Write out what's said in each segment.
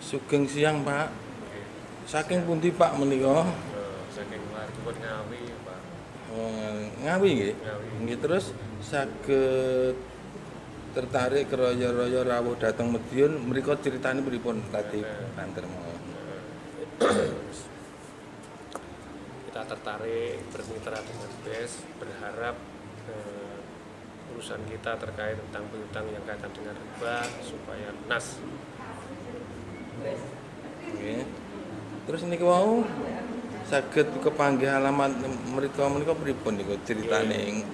Sugeng siang, Pak. Saking pundi Pak menika? Saking Maripun Ngawi, Pak. Ngawi nggih. Ngawi. Nggih terus saged tertarik keroyo-royo rawuh dhateng Madiun mriku critane pripun tadi banter mawon. Kita tertarik bermitra dengan BES, berharap urusan kita terkait tentang piutang yang kaitan dengan riba supaya lunas. Nggih. Terus niki wau saged kepanggih alamat menika pripun niku critane?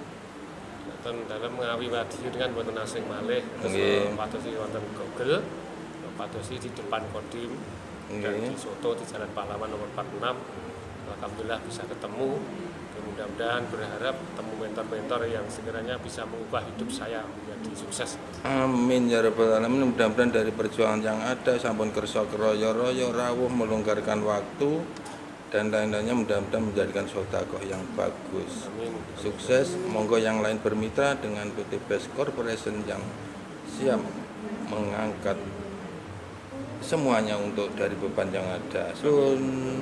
Dalam Ngawi Madiun kan wonten asing malih, Nggih. patosi wonten Google, patosi di depan Kodim, dan di Soto di Jalan Pahlawan nomor 46. Alhamdulillah bisa ketemu. Mudah-mudahan berharap ketemu mentor-mentor yang sekiranya bisa mengubah hidup saya menjadi sukses. Amin ya rabbal alamin. Mudah-mudahan dari perjuangan yang ada sampun kersa keroyo-royo rawuh melonggarkan waktu dan lain-lainnya, mudah-mudahan menjadikan sedekah yang bagus. Amin. Sukses. Monggo yang lain bermitra dengan PT BES Corporation yang siap mengangkat semuanya untuk dari beban yang ada. Sun.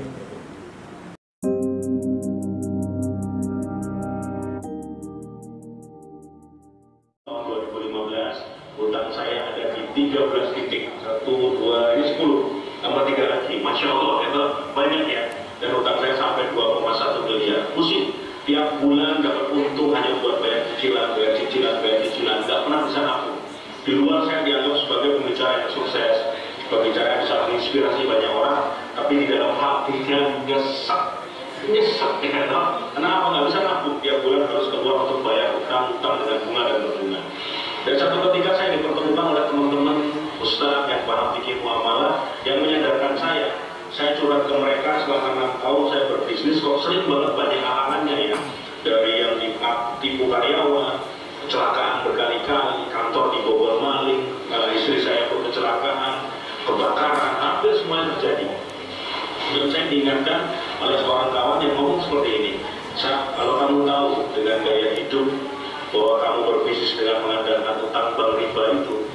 Utang saya ada di 13 titik, 1, 2, ini 10, tambah 3 lagi, Masya Allah, itu banyak ya. Dan utang saya sampai 2,1 miliar. Pusing, tiap bulan dapat untung hanya buat bayar cicilan, nggak pernah bisa nabung. Di luar saya dianggap sebagai pembicara yang sukses, pembicara yang bisa menginspirasi banyak orang, tapi di dalam hatinya nyesek ya, kenapa nggak bisa nabung? Tiap bulan harus keluar untuk bayar utang dengan bunga dan berbunga. Dan satu ketika saya dipertemukan oleh teman-teman ustaz yang paham fikih muamalah yang menyadarkan saya curhat ke mereka selama 6 tahun saya berbisnis kok sering banget halangannya ya, dari yang tipu karyawan, kecelakaan berkali-kali, kantor dibobol maling, istri saya pun kecelakaan, kebakaran, hampir semuanya terjadi. Dan saya diingatkan oleh seorang kawan yang ngomong seperti ini, kalau kamu tahu dengan gaya hidup bahwa kamu berbisnis dengan mengandalkan utang bank riba itu,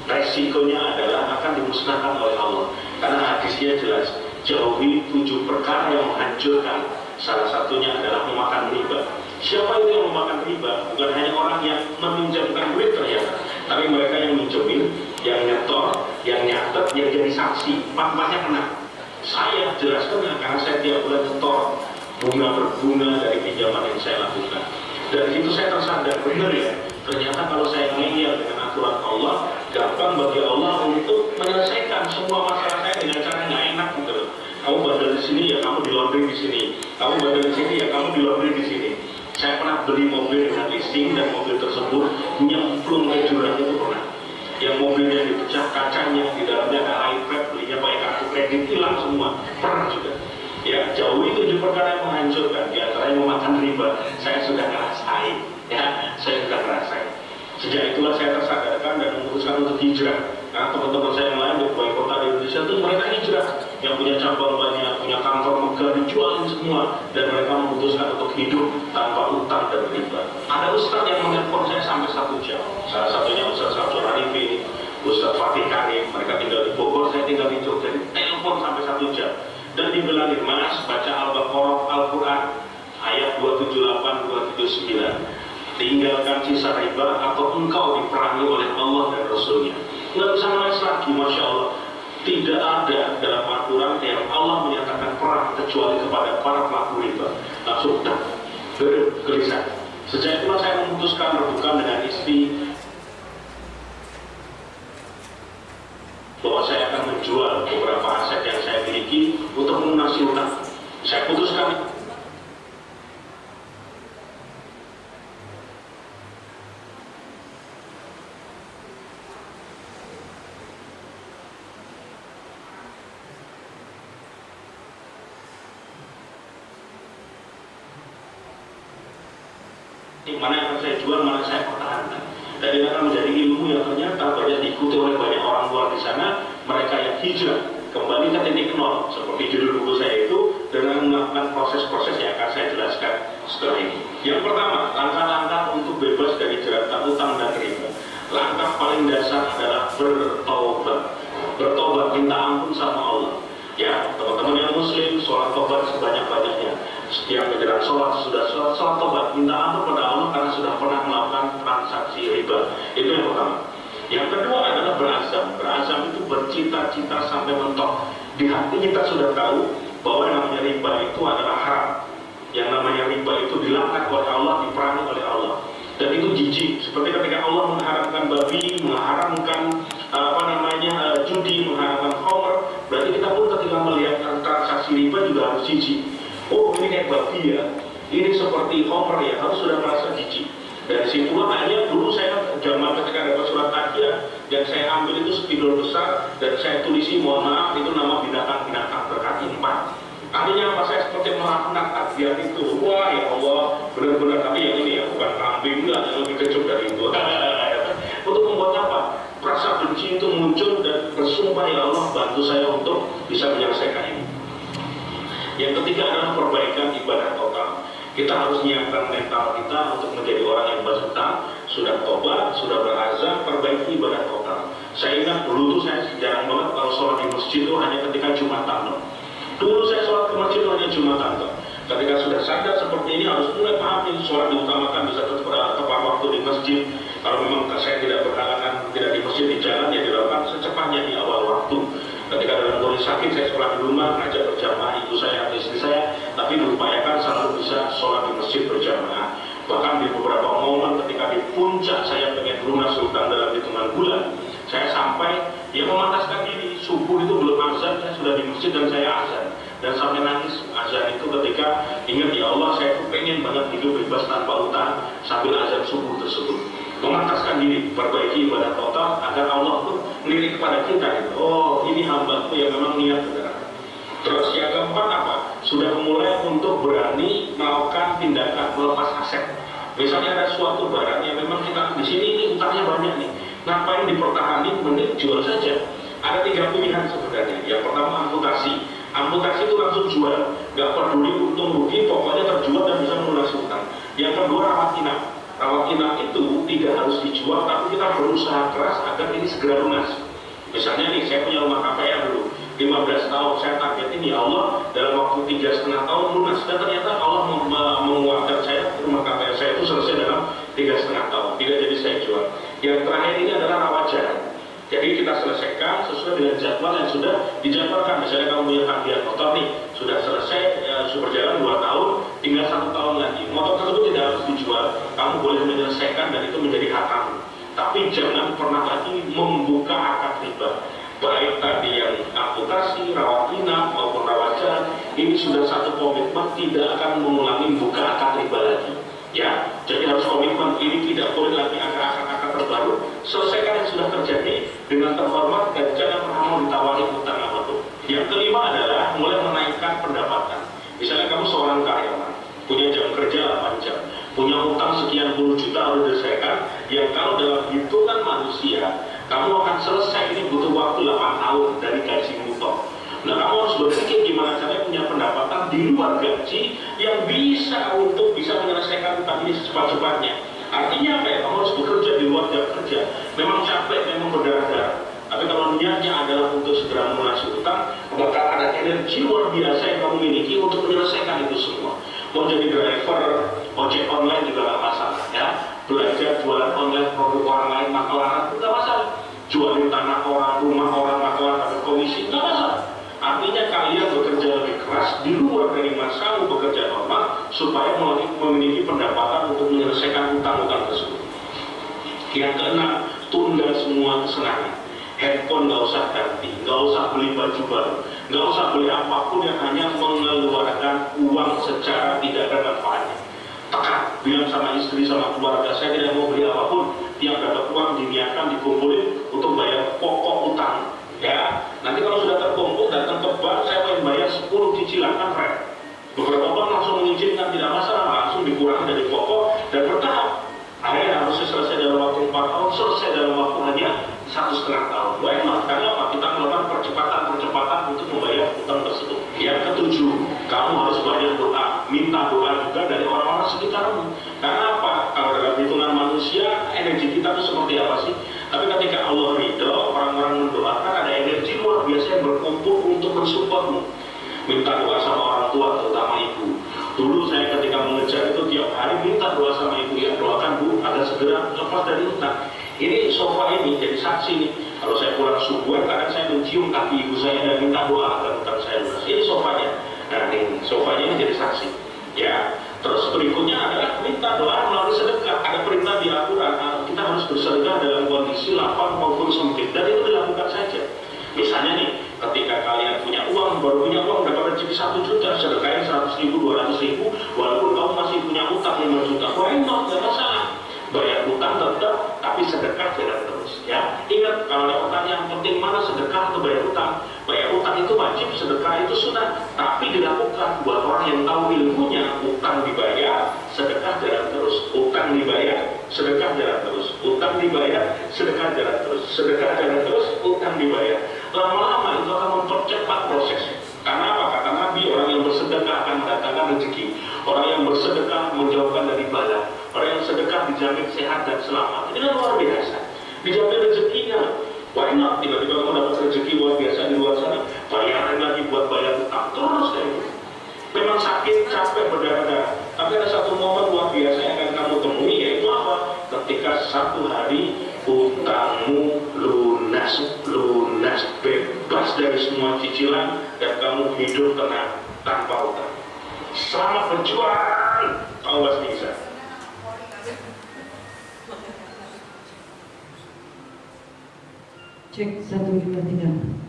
resikonya adalah akan dimusnahkan oleh Allah. Karena hadisnya jelas, jauhi 7 perkara yang menghancurkan. Salah satunya adalah memakan riba. Siapa itu yang memakan riba? Bukan hanya orang yang meminjamkan duit ternyata, tapi mereka yang minjemin, yang nyetor, yang nyatet, yang jadi saksi. Empat-empatnya kena. Saya jelas kena karena saya tiap bulan nyetor bunga berbunga dari pinjaman yang saya lakukan. Dari situ saya tersadar, benar ya, ternyata kalau saya ngeyel dengan aturan Allah, gampang bagi Allah untuk menyelesaikan semua masalah saya dengan cara nggak enak gitu loh. Kamu bandel di sini ya kamu di laundry di sini, kamu bandel di sini ya kamu di laundry di sini. Saya pernah beli mobil dengan leasing dan mobil tersebut nyemplung ke jurang itu pernah. Yang mobilnya dipecah kacanya, di dalamnya ada iPad, belinya pakai kartu kredit, hilang semua, pernah juga. Ya, jauhi 7 perkara yang menghancurkan, di antaranya memakan riba. Saya sudah ngerasain, ya, saya sudah ngerasain. Sejak itulah saya tersadarkan dan memutuskan untuk hijrah. Karena teman-teman saya yang lain di berbagai kota di Indonesia itu mereka hijrah, yang punya cabang banyak, punya kantor megah dijualin semua, dan mereka memutuskan untuk hidup tanpa utang dan riba. Ada ustaz yang menelpon saya sampai 1 jam. Salah satunya Ustaz Samsul Arifin, Ustaz Fatih Karim, mereka tinggal di Bogor, saya tinggal di Jogja. Telepon sampai 1 jam. Dan dibilangin, Mas, baca Al-Baqarah, Al-Quran, ayat 278-279. Tinggalkan sisa riba atau engkau diperangi oleh Allah dan Rasulnya. Nggak bisa nangis lagi, Masya Allah. Tidak ada dalam aturan yang Allah menyatakan perang kecuali kepada para pelaku riba. Langsung dah, gelisah. Sejak itulah saya memutuskan rebukan dengan istri bahwa saya akan menjual beberapa aset yang saya miliki untuk melunasi utang. Saya putuskan mana yang akan saya jual, mana saya pertahankan. Dan ini akan menjadi ilmu yang ternyata banyak diikuti oleh banyak orang luar di sana, mereka yang hijrah kembali ke titik nol, seperti judul buku saya itu, dengan melakukan proses-proses yang akan saya jelaskan setelah ini. Yang pertama, langkah-langkah untuk bebas dari jeratan utang dan riba. Langkah paling dasar adalah bertobat. Bertobat, minta ampun sama sholat tobat, minta ampun pada Allah karena sudah pernah melakukan transaksi riba. Itu yang pertama. Yang kedua adalah berazam. Berazam itu bercita-cita sampai mentok. Di hati kita sudah tahu bahwa yang namanya riba itu adalah haram. Yang namanya riba itu dilaknat oleh Allah, diperangi oleh Allah. Dan itu jijik. Seperti ketika Allah mengharamkan babi, mengharamkan judi, mengharamkan khamr, berarti kita pun ketika melihat transaksi riba juga harus jijik. Oh, ini kayak babi ya, ini seperti khamr ya, harus sudah merasa jijik. Dari situlah akhirnya dulu saya zaman ketika dapat surat hadiah yang saya ambil itu spidol besar dan saya tulisi mohon maaf itu nama binatang-binatang berkaki 4. Artinya apa, saya seperti melaknat takdir itu. Wah ya Allah, benar-benar, tapi yang ini ya bukan kambing lah, yang lebih kejut dari itu. Untuk membuat apa? Rasa benci itu muncul dan bersumpah, ya Allah bantu saya untuk bisa menyelesaikan ini. Yang ketiga adalah perbaikan ibadah total. Kita harus menyiapkan mental kita untuk menjadi orang yang berhutang, sudah tobat, sudah berazam, perbaiki ibadah total. Saya ingat dulu tuh saya jarang banget kalau sholat di masjid itu hanya ketika Jumatan. Dulu saya sholat ke masjid itu hanya Jumatan. Ketika sudah sadar seperti ini harus mulai paham ini sholat diutamakan, bisa tepat waktu di masjid. Kalau memang saya tidak berhalangan tidak di masjid, di jalan ya dilakukan secepatnya di awal waktu. Ketika dalam kondisi sakit saya sholat di rumah, ngajak berjamaah ibu saya atau istri saya, tapi diupayakan selalu bisa sholat di masjid berjamaah. Bahkan di beberapa momen ketika di puncak saya pengen lunas sultan dalam hitungan bulan, saya sampai memantaskan diri. Subuh itu belum azan, saya sudah di masjid dan saya azan. Dan sampai nangis azan itu ketika ingat, ya Allah saya pengen banget hidup bebas tanpa utang sambil azan subuh tersebut. Memantaskan diri, perbaiki ibadah total agar Allah pun melirik kepada kita. Oh, ini hambaku yang memang niat benar. Terus yang keempat apa? Sudah mulai untuk berani melakukan tindakan melepas aset. Misalnya ada suatu barang yang memang kita di sini ini utangnya banyak nih. Ngapain dipertahani, mending jual saja. Ada 3 pilihan sebenarnya. Yang pertama amputasi. Amputasi itu langsung jual, nggak peduli untung rugi, pokoknya terjual dan bisa melunasi utang. Yang kedua rawat inap. Rawat inap itu tidak harus dijual, tapi kita berusaha keras agar ini segera lunas. Misalnya nih, saya punya rumah KPR dulu, 15 tahun saya targetin, ya Allah dalam waktu 3,5 tahun lunas. Dan ternyata Allah menguatkan saya, rumah KPR saya itu selesai dalam 3,5 tahun, tidak jadi saya jual. Yang terakhir ini adalah rawat jalan. Jadi kita selesaikan sesuai dengan jadwal yang sudah dijadwalkan. Misalnya kamu punya hadiah motor nih, sudah selesai, sudah berjalan 2 tahun, tinggal 1 tahun lagi. Motor tersebut tidak harus dijual, kamu boleh menyelesaikan dan itu menjadi hak kamu. Tapi jangan pernah lagi membuka akad riba. Baik tadi yang amputasi, rawat inap maupun rawat jalan, ini sudah satu komitmen tidak akan mengulangi buka akad riba lagi. Ya, jadi harus komitmen, ini tidak boleh lagi akad-akad terbaru. Selesaikan yang sudah terjadi dengan terhormat dan jangan pernah mau ditawari utang apapun. Yang kelima adalah mulai menaikkan pendapatan. Misalnya kamu seorang karyawan, punya jam kerja 8 jam, punya utang sekian puluh juta harus diselesaikan, yang kalau dalam hitungan manusia, kamu akan selesai ini butuh waktu 8 tahun dari gajimu toh. Nah, kamu harus berpikir gimana caranya punya pendapatan di luar gaji yang bisa untuk bisa menyelesaikan utang ini secepat-cepatnya. Artinya apa ya? Kamu harus bekerja di luar jam kerja. Memang capek, memang berdarah-darah. Tapi kalau niatnya adalah untuk segera melunasi utang, maka ada energi luar biasa yang kamu miliki untuk menyelesaikan itu semua. Mau jadi driver, ojek online juga nggak masalah, ya. Belajar jualan online produk orang lain, maklaran nggak masalah. Jualin tanah orang, rumah orang, maklaran, dapat komisi nggak masalah. Artinya kalian bekerja lebih keras di luar dari masamu bekerja normal supaya memiliki pendapatan untuk menyelesaikan utang-utang tersebut. Yang keenam, tunda semua kesenangan. Handphone nggak usah ganti, nggak usah beli baju baru, nggak usah beli apapun yang hanya mengeluarkan uang secara tidak ada manfaatnya. Tekan, bilang sama istri, sama keluarga, saya tidak mau beli apapun, tiap dapat uang diniatkan, dikumpulin untuk bayar pokok utang. Ya, nanti kalau sudah terkumpul datang ke bank, saya mau bayar 10 cicilan kan rem. Beberapa bank langsung mengizinkan, tidak masalah, langsung dikurangi dari pokok dan bertahap. Akhirnya harus selesai dalam waktu 4 tahun, selesai dalam waktu hanya 1,5 tahun. Baiklah, karena apa? Kita melakukan percepatan untuk membayar utang tersebut. Yang ketujuh, kamu harus banyak doa, minta doa juga dari orang-orang sekitarmu. Karena apa? Kalau dalam hitungan manusia, energi kita itu seperti apa sih? Tapi ketika Allah ridho, orang-orang mendoakan, ada energi luar biasa yang berkumpul untuk mensupportmu. Minta doa sama orang tua, terutama ibu. Dulu saya ketika Ini sofa ini jadi saksi nih. Kalau saya pulang subuh, kadang saya mencium kaki ibu saya dan minta doa agar utang saya lunas. Ini sofanya. Nah, ini sofanya ini jadi saksi. Ya. Terus berikutnya adalah minta doa melalui sedekah. Ada perintah di Al-Quran, kita harus bersedekah dalam kondisi lapang maupun sempit, dan itu dilakukan saja. Misalnya nih, ketika kalian punya uang, baru punya uang, dapat rezeki 1 juta, sedekahin 100.000, 200.000, walaupun kamu masih punya utang 5 juta, why not? Tidak masalah. Bayar utang tetap, tapi sedekah jalan terus. Ya, ingat kalau ada pertanyaan penting, mana sedekah atau bayar utang? Bayar utang itu wajib, sedekah itu sunnah, tapi dilakukan buat orang yang tahu ilmunya. Utang dibayar, sedekah jalan terus. Utang dibayar, sedekah jalan terus. Utang dibayar, sedekah jalan terus. Sedekah jalan terus, utang dibayar. Lama-lama itu akan mempercepat prosesnya. Karena apa? Kata Nabi, orang yang bersedekah akan mendatangkan rezeki. Orang yang bersedekah menjauhkan dari bala. Orang yang sedekah dijamin sehat dan selamat. Ini kan luar biasa. Dijamin rezekinya. Why not? Tiba-tiba kamu dapat rezeki luar biasa di luar sana. Bayarin lagi buat bayar utang. Terus kayak gitu. Memang sakit, capek, berdarah-darah. Tapi ada satu momen luar biasa yang akan kamu temui, yaitu apa? Ketika satu hari utangmu lunas, bebas dari semua cicilan, dan kamu hidup tenang tanpa utang. Selamat berjuang, kamu pasti bisa. Cek 1, 2, 3.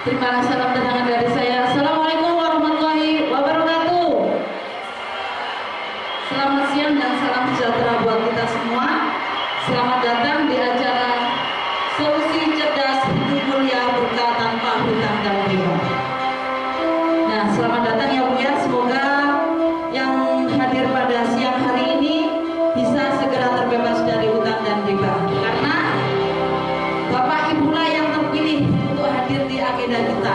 Terima kasih salam datang dari saya. Assalamualaikum warahmatullahi wabarakatuh. Selamat siang dan salam sejahtera buat kita semua. Selamat datang di acara Solusi Cerdas Hidup Mulia Berkah Tanpa Hutang dan Riba. Nah, selamat datang ya Bu ya. Semoga yang hadir pada siang hari ini bisa segera terbebas dari hutang dan riba. Karena Bapak Ibu lah yang terpilih untuk hadir di agenda kita.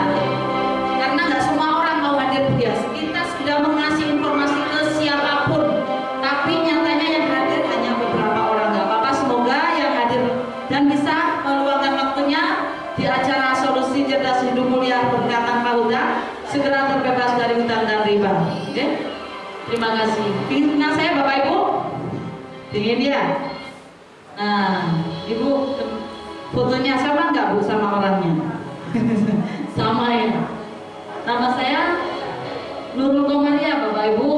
Karena nggak semua orang mau hadir dia. Kita sudah mengasih informasi ke siapapun, tapi nyatanya yang hadir hanya beberapa orang. Nggak apa-apa, semoga yang hadir dan bisa meluangkan waktunya di acara Solusi Cerdas Hidup Mulia Berkah Tanpa Hutang segera terbebas dari hutang dan riba. Oke? Terima kasih. Pingin saya Bapak Ibu? Dingin ya? Nah, Ibu fotonya sama nggak Bu sama orangnya? Sama ya. Nama saya Nurul Komaria Bapak Ibu.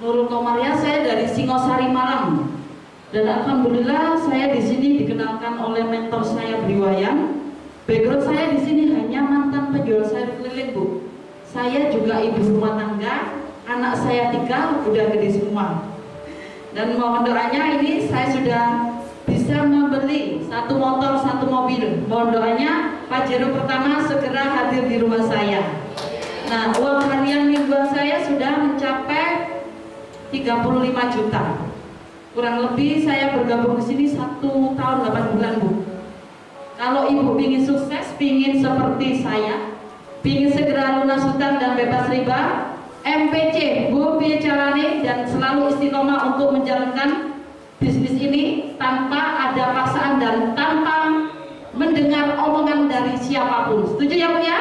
Nurul Komaria, saya dari Singosari Malang. Dan alhamdulillah saya di sini dikenalkan oleh mentor saya Briwayan. Background saya di sini hanya mantan penjual sayur keliling Bu. Saya juga ibu rumah tangga. Anak saya 3 udah gede semua. Dan mohon doanya ini saya sudah bisa membeli 1 motor 1 mobil. Mohon doanya Pajero pertama segera hadir di rumah saya. Nah, uang harian mingguan saya sudah mencapai 35 juta. Kurang lebih saya bergabung di sini 1 tahun 8 bulan Bu. Kalau Ibu ingin sukses, ingin seperti saya, ingin segera lunas hutang dan bebas riba, MPC, Bu Bicarane, dan selalu istiqomah untuk menjalankan bisnis ini tanpa ada paksaan dan tanpa mendengar omongan dari siapapun. Setuju ya Bu ya?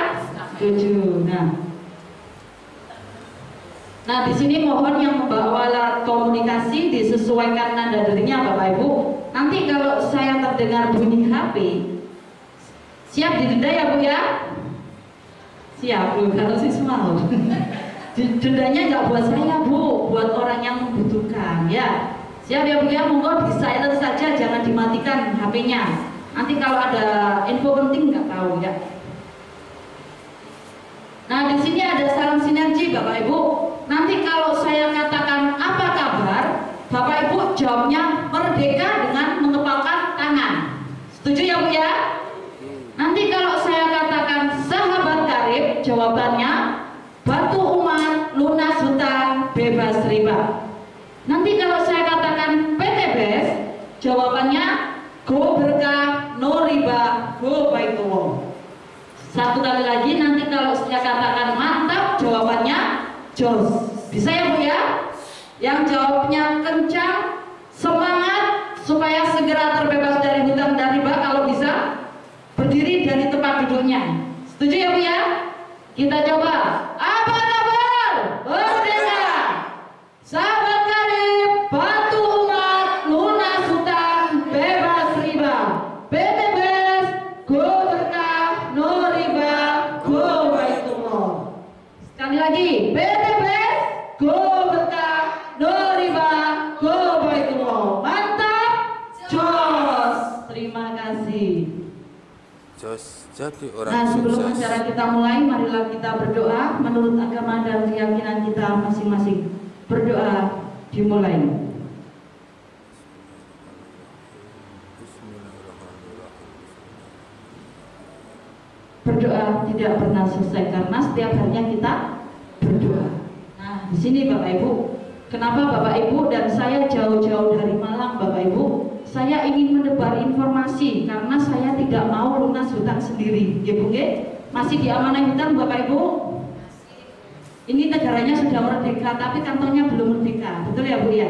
Setuju. Nah di sini mohon yang membawa alat komunikasi disesuaikan nada deringnya Bapak Ibu. Nanti kalau saya terdengar bunyi HP, siap didenda ya Bu ya? Siap Bu, kalau siswa. Dendanya nggak buat saya Bu, buat orang yang membutuhkan ya. Siap ya Bu ya, monggo di silent saja, jangan dimatikan HP-nya. Nanti kalau ada info penting nggak tahu ya. Nah di sini ada salam sinergi Bapak Ibu. Nanti kalau saya katakan apa kabar, Bapak Ibu jawabnya merdeka dengan mengepalkan tangan. Setuju ya Bu ya? Nanti kalau saya katakan sahabat karib, jawabannya bantu umat, lunas hutang, bebas riba. Nanti kalau saya katakan PTBS, jawabannya go berkah, no riba, go baitullah. Satu kali lagi, nanti kalau saya katakan mantap, jawabannya jos. Bisa ya Bu ya? Yang jawabnya kencang, semangat, segera terbebas dari hutang dan riba kalau bisa berdiri dari tempat duduknya. Setuju ya Bu ya? Kita coba. Abang-abang, merdeka. Sahabat karib, bantu umat lunas hutang, bebas riba. PTBS, go berkah, no riba, go baitullah. Sekali lagi, PTBS, go berkah, no riba, go baitullah. Mantap, jos. Terima kasih. Jos jadi orang Nah, sebelum sukses. acara kita mulai, marilah kita berdoa menurut agama dan keyakinan kita masing-masing. Berdoa dimulai. Berdoa tidak pernah selesai karena setiap harinya kita berdoa. Nah, di sini Bapak Ibu, kenapa Bapak Ibu dan saya jauh-jauh dari Malang, Bapak Ibu? Saya ingin menebar informasi karena saya tidak mau lunas hutang sendiri. Ya Bu, masih diamanai hutang Bapak Ibu? Ini negaranya sudah merdeka, tapi kantongnya belum merdeka, betul ya Bu ya?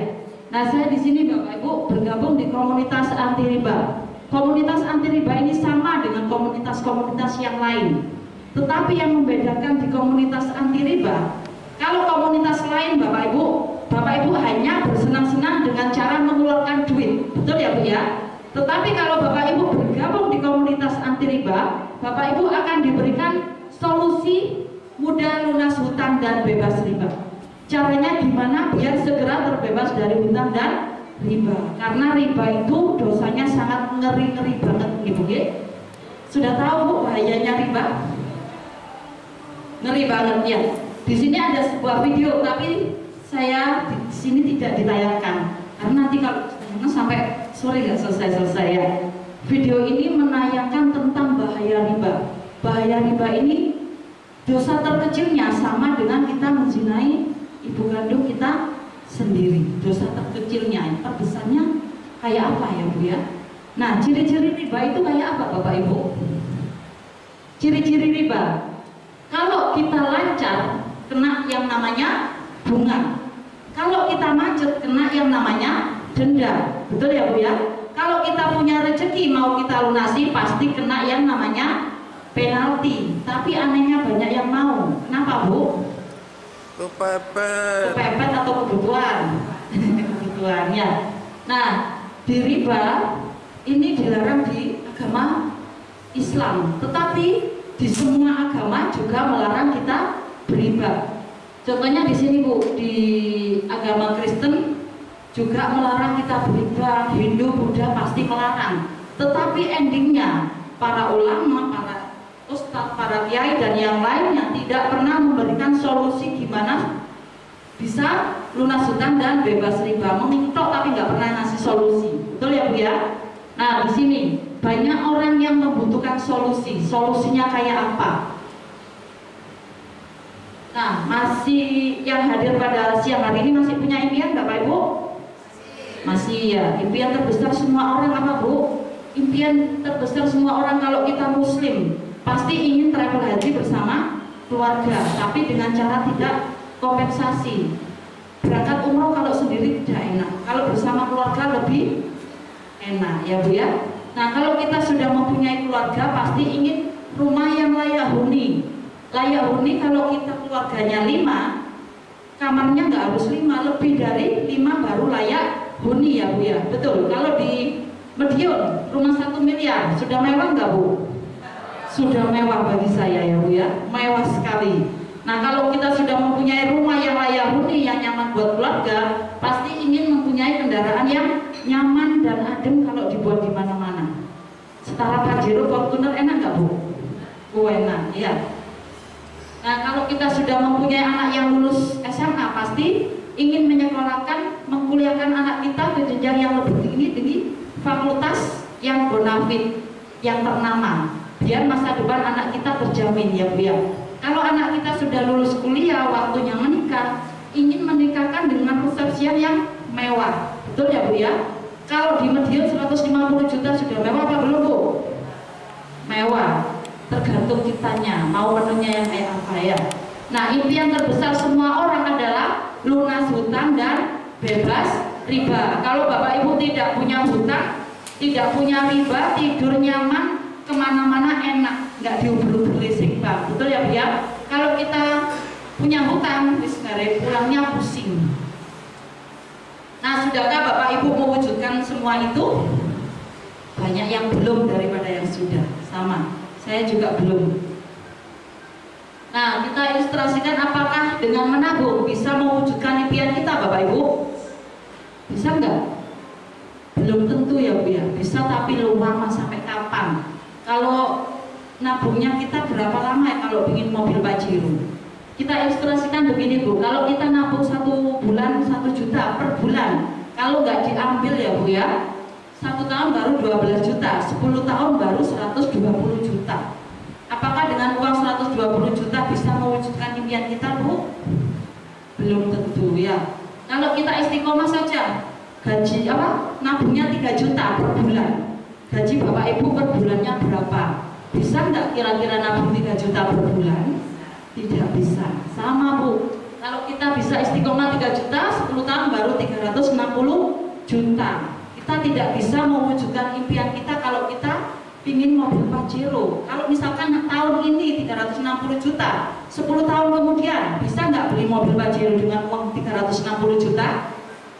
Nah, saya di sini Bapak Ibu bergabung di komunitas anti riba. Komunitas anti riba ini sama dengan komunitas-komunitas yang lain. Tetapi yang membedakan di komunitas anti riba, kalau komunitas lain Bapak Ibu hanya bersenang-senang dengan cara mengeluarkan duit, betul ya Bu ya? Tetapi kalau Bapak Ibu bergabung di komunitas anti riba, Bapak Ibu akan diberikan solusi mudah lunas hutang dan bebas riba. Caranya gimana biar segera terbebas dari hutang dan riba? Karena riba itu dosanya sangat ngeri-ngeri banget, Ibu. Sudah tahu Bu bahayanya riba? Ngeri banget ya. Di sini ada sebuah video, tapi saya di sini tidak ditayangkan karena nanti kalau sampai sore nggak selesai ya. Video ini menayangkan tentang bahaya riba. Bahaya riba ini dosa terkecilnya sama dengan kita menzinai ibu kandung kita sendiri. Dosa terkecilnya, terbesarnya kayak apa ya Bu ya? Nah, ciri-ciri riba itu kayak apa Bapak Ibu? Ciri-ciri riba, kalau kita lancar kena yang namanya bunga. Kalau kita macet kena yang namanya denda. Betul ya Bu ya? Kalau kita punya rezeki mau kita lunasi pasti kena yang namanya penalti. Tapi anehnya banyak yang mau. Kenapa Bu? Kepepet atau kebutuhan. Kebutuhan ya. Nah, di riba ini dilarang di agama Islam. Tetapi di semua agama juga melarang kita beriba. Contohnya di sini Bu, di agama Kristen juga melarang kita beriba, Hindu, Buddha pasti melarang. Tetapi endingnya para ulama, para ustadz, para kiai dan yang lainnya tidak pernah memberikan solusi gimana bisa lunas hutang dan bebas riba. Mengintok tapi nggak pernah ngasih solusi. Betul ya Bu ya? Nah, di sini banyak orang yang membutuhkan solusi. Solusinya kayak apa? Nah, masih yang hadir pada siang hari ini masih punya impian Bapak Ibu? Masih ya. Impian terbesar semua orang apa Bu? Impian terbesar semua orang kalau kita muslim pasti ingin travel haji bersama keluarga, tapi dengan cara tidak kompensasi. Berangkat umroh kalau sendiri tidak enak, kalau bersama keluarga lebih enak ya Bu ya. Nah, kalau kita sudah mempunyai keluarga pasti ingin rumah yang layak huni. Layak huni kalau kita keluarganya 5, kamarnya nggak harus 5, lebih dari 5 baru layak huni ya Bu ya. Betul. Kalau di Madiun rumah 1 miliar sudah mewah nggak Bu? Sudah mewah bagi saya ya Bu ya, mewah sekali. Nah, kalau kita sudah mempunyai rumah yang layak huni, yang nyaman buat keluarga, pasti ingin mempunyai kendaraan yang nyaman dan adem kalau dibuat di mana-mana. Setara Pajero, Fortuner enak nggak Bu? Enak, ya. Nah, kalau kita sudah mempunyai anak yang lulus SMA, pasti ingin menyekolahkan, mengkuliahkan anak kita ke jenjang yang lebih tinggi di fakultas yang bonafit, yang ternama, biar masa depan anak kita terjamin ya Bu ya. Kalau anak kita sudah lulus kuliah, waktunya menikah, ingin menikahkan dengan resepsian yang mewah, betul ya Bu ya? Kalau di Madiun 150 juta sudah mewah apa belum Bu? Mewah. Tergantung kitanya mau menunya yang kayak apa ya. Nah, impian terbesar semua orang adalah lunas hutang dan bebas riba. Kalau Bapak Ibu tidak punya hutang, tidak punya riba, tidur nyaman, kemana-mana enak, nggak diuber-uber listrik bang, betul ya Bu ya? Kalau kita punya hutang, pulangnya pusing. Nah, sudahkah Bapak Ibu mewujudkan semua itu? Banyak yang belum daripada yang sudah. Sama, saya juga belum. Nah, kita ilustrasikan apakah dengan menabung bisa mewujudkan impian kita Bapak Ibu? Bisa nggak? Belum tentu ya Bu ya. Bisa, tapi lama sampai kapan? Kalau nabungnya kita berapa lama ya kalau ingin mobil Pajero? Kita ilustrasikan begini Bu, kalau kita nabung 1 bulan 1 juta per bulan, kalau nggak diambil ya Bu ya, 1 tahun baru 12 juta, 10 tahun baru 120 juta. Apakah dengan uang 120 juta bisa mewujudkan impian kita Bu? Belum tentu ya. Kalau kita istiqomah saja, gaji nabungnya 3 juta per bulan, gaji Bapak Ibu per bulannya berapa? Bisa nggak kira-kira nabung 3 juta per bulan? Tidak bisa. Sama Bu, kalau kita bisa istiqomah 3 juta, 10 tahun baru 360 juta. Kita tidak bisa mewujudkan impian kita kalau kita ingin mobil Pajero. Kalau misalkan tahun ini 360 juta, 10 tahun kemudian bisa nggak beli mobil Pajero dengan uang 360 juta?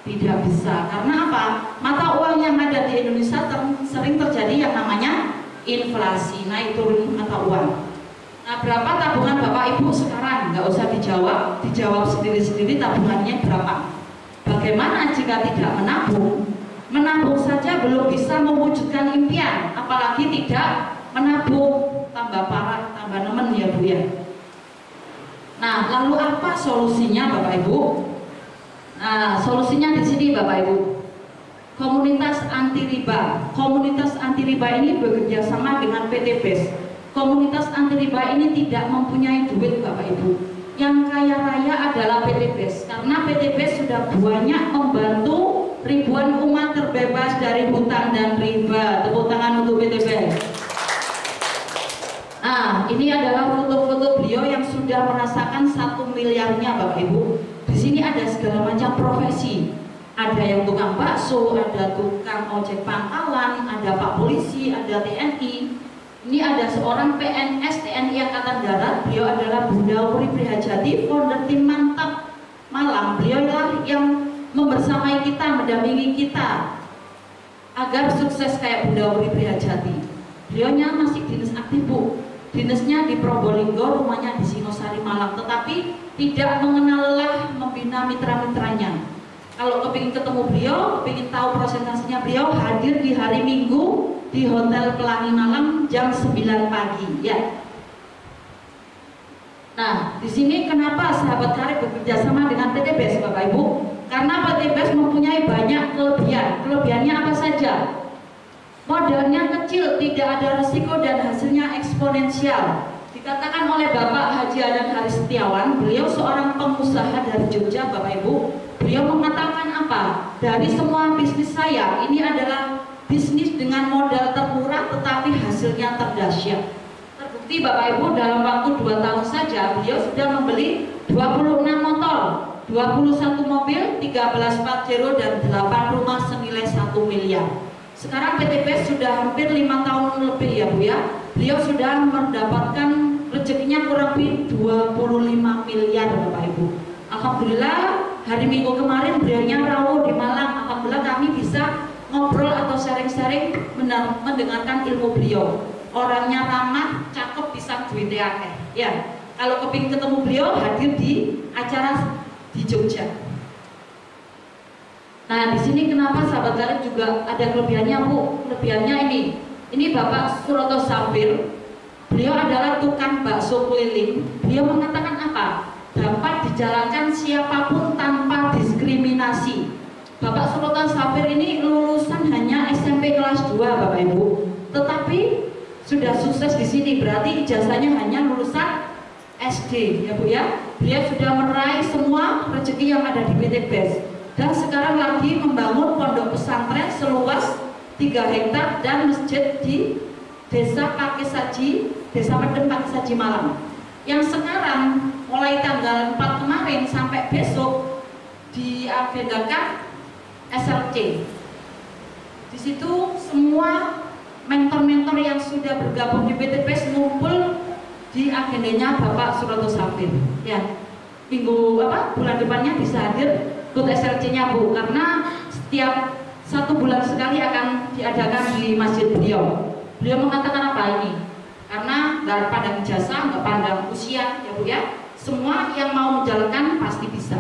Tidak bisa. Karena apa? Mata uang yang ada di Indonesia sering terjadi yang namanya inflasi, naik turun mata uang. Nah, berapa tabungan Bapak Ibu sekarang? Nggak usah dijawab, dijawab sendiri-sendiri tabungannya berapa. Bagaimana jika tidak menabung? Menabung saja belum bisa mewujudkan impian, apalagi tidak menabung. Tambah parah, tambah nemen ya Bu ya. Nah, lalu apa solusinya Bapak Ibu? Nah, solusinya di sini Bapak Ibu. Komunitas anti riba. Komunitas anti riba ini bekerja sama dengan PT BES. Komunitas anti riba ini tidak mempunyai duit Bapak Ibu. Yang kaya raya adalah PT BES, karena PT BES sudah banyak membantu ribuan umat terbebas dari hutang dan riba. Tepuk tangan untuk PT BES. Nah, ini adalah foto-foto beliau yang sudah merasakan 1 miliarnya Bapak Ibu. Di sini ada segala macam profesi. Ada yang tukang bakso, ada tukang ojek pangkalan, ada Pak Polisi, ada TNI. Ini ada seorang PNS TNI Angkatan Darat. Beliau adalah Bunda Wuri Prihajati, founder tim Mantap Malang. Beliau lah yang membersamai kita, mendampingi kita agar sukses kayak Bunda Wuri Prihajati. Beliaunya masih dinas aktif Bu. Dinasnya di Probolinggo, rumahnya di Singosari Malang, tetapi tidak mengenal lelah membina mitra-mitranya. Kalau kepingin ketemu beliau, kepingin tahu presentasinya beliau, hadir di hari Minggu di Hotel Pelangi Malang jam 9 pagi ya. Nah, di sini kenapa sahabat karib bekerja sama dengan PT BES Bapak Ibu? Karena PT BES mempunyai banyak kelebihan. Kelebihannya apa saja? Modalnya kecil, tidak ada risiko dan hasilnya eksponensial. Dikatakan oleh Bapak Haji Adan Hari Setiawan, beliau seorang pengusaha dari Jogja Bapak Ibu. Beliau mengatakan apa? Dari semua bisnis saya, ini adalah bisnis dengan modal termurah tetapi hasilnya terdahsyat. Terbukti Bapak Ibu, dalam waktu 2 tahun saja beliau sudah membeli 26 motor, 21 mobil, 13 Pajero dan 8 rumah senilai 1 miliar. Sekarang PT BES sudah hampir 5 tahun lebih ya Bu ya. Beliau sudah mendapatkan rezekinya kurang lebih 25 miliar Bapak Ibu. Alhamdulillah hari Minggu kemarin beliaunya rawuh di Malang. Alhamdulillah kami bisa ngobrol atau sharing-sharing mendengarkan ilmu beliau. Orangnya ramah, cakep, bisa duitnya akeh. Ya, kalau kepingin ketemu beliau hadir di acara di Jogja. Nah, di sini kenapa sahabat karib juga ada kelebihannya Bu? Kelebihannya ini Bapak Suroto Safir. Beliau adalah tukang bakso keliling. Beliau mengatakan apa? Dapat dijalankan siapapun tanpa diskriminasi. Bapak Suroto Safir ini lulusan hanya SMP kelas 2 Bapak Ibu, tetapi sudah sukses di sini, berarti ijazahnya hanya lulusan SD ya Bu ya. Beliau sudah meraih semua rezeki yang ada di PT BES dan sekarang lagi membangun pondok pesantren seluas 3 hektar dan masjid di Desa Pakesaji, Desa Medem Pakesaji Malang, yang sekarang mulai tanggal 4 kemarin sampai besok diagendakan SLC. Di situ semua mentor-mentor yang sudah bergabung di PTPS ngumpul di agendanya Bapak Suroto Safir. Ya, bulan depannya bisa hadir ikut SLC-nya Bu, karena setiap 1 bulan sekali akan diadakan di masjid beliau. Beliau mengatakan apa ini? Karena nggak pandang ijazah, nggak pandang usia, ya Bu ya. Semua yang mau menjalankan pasti bisa.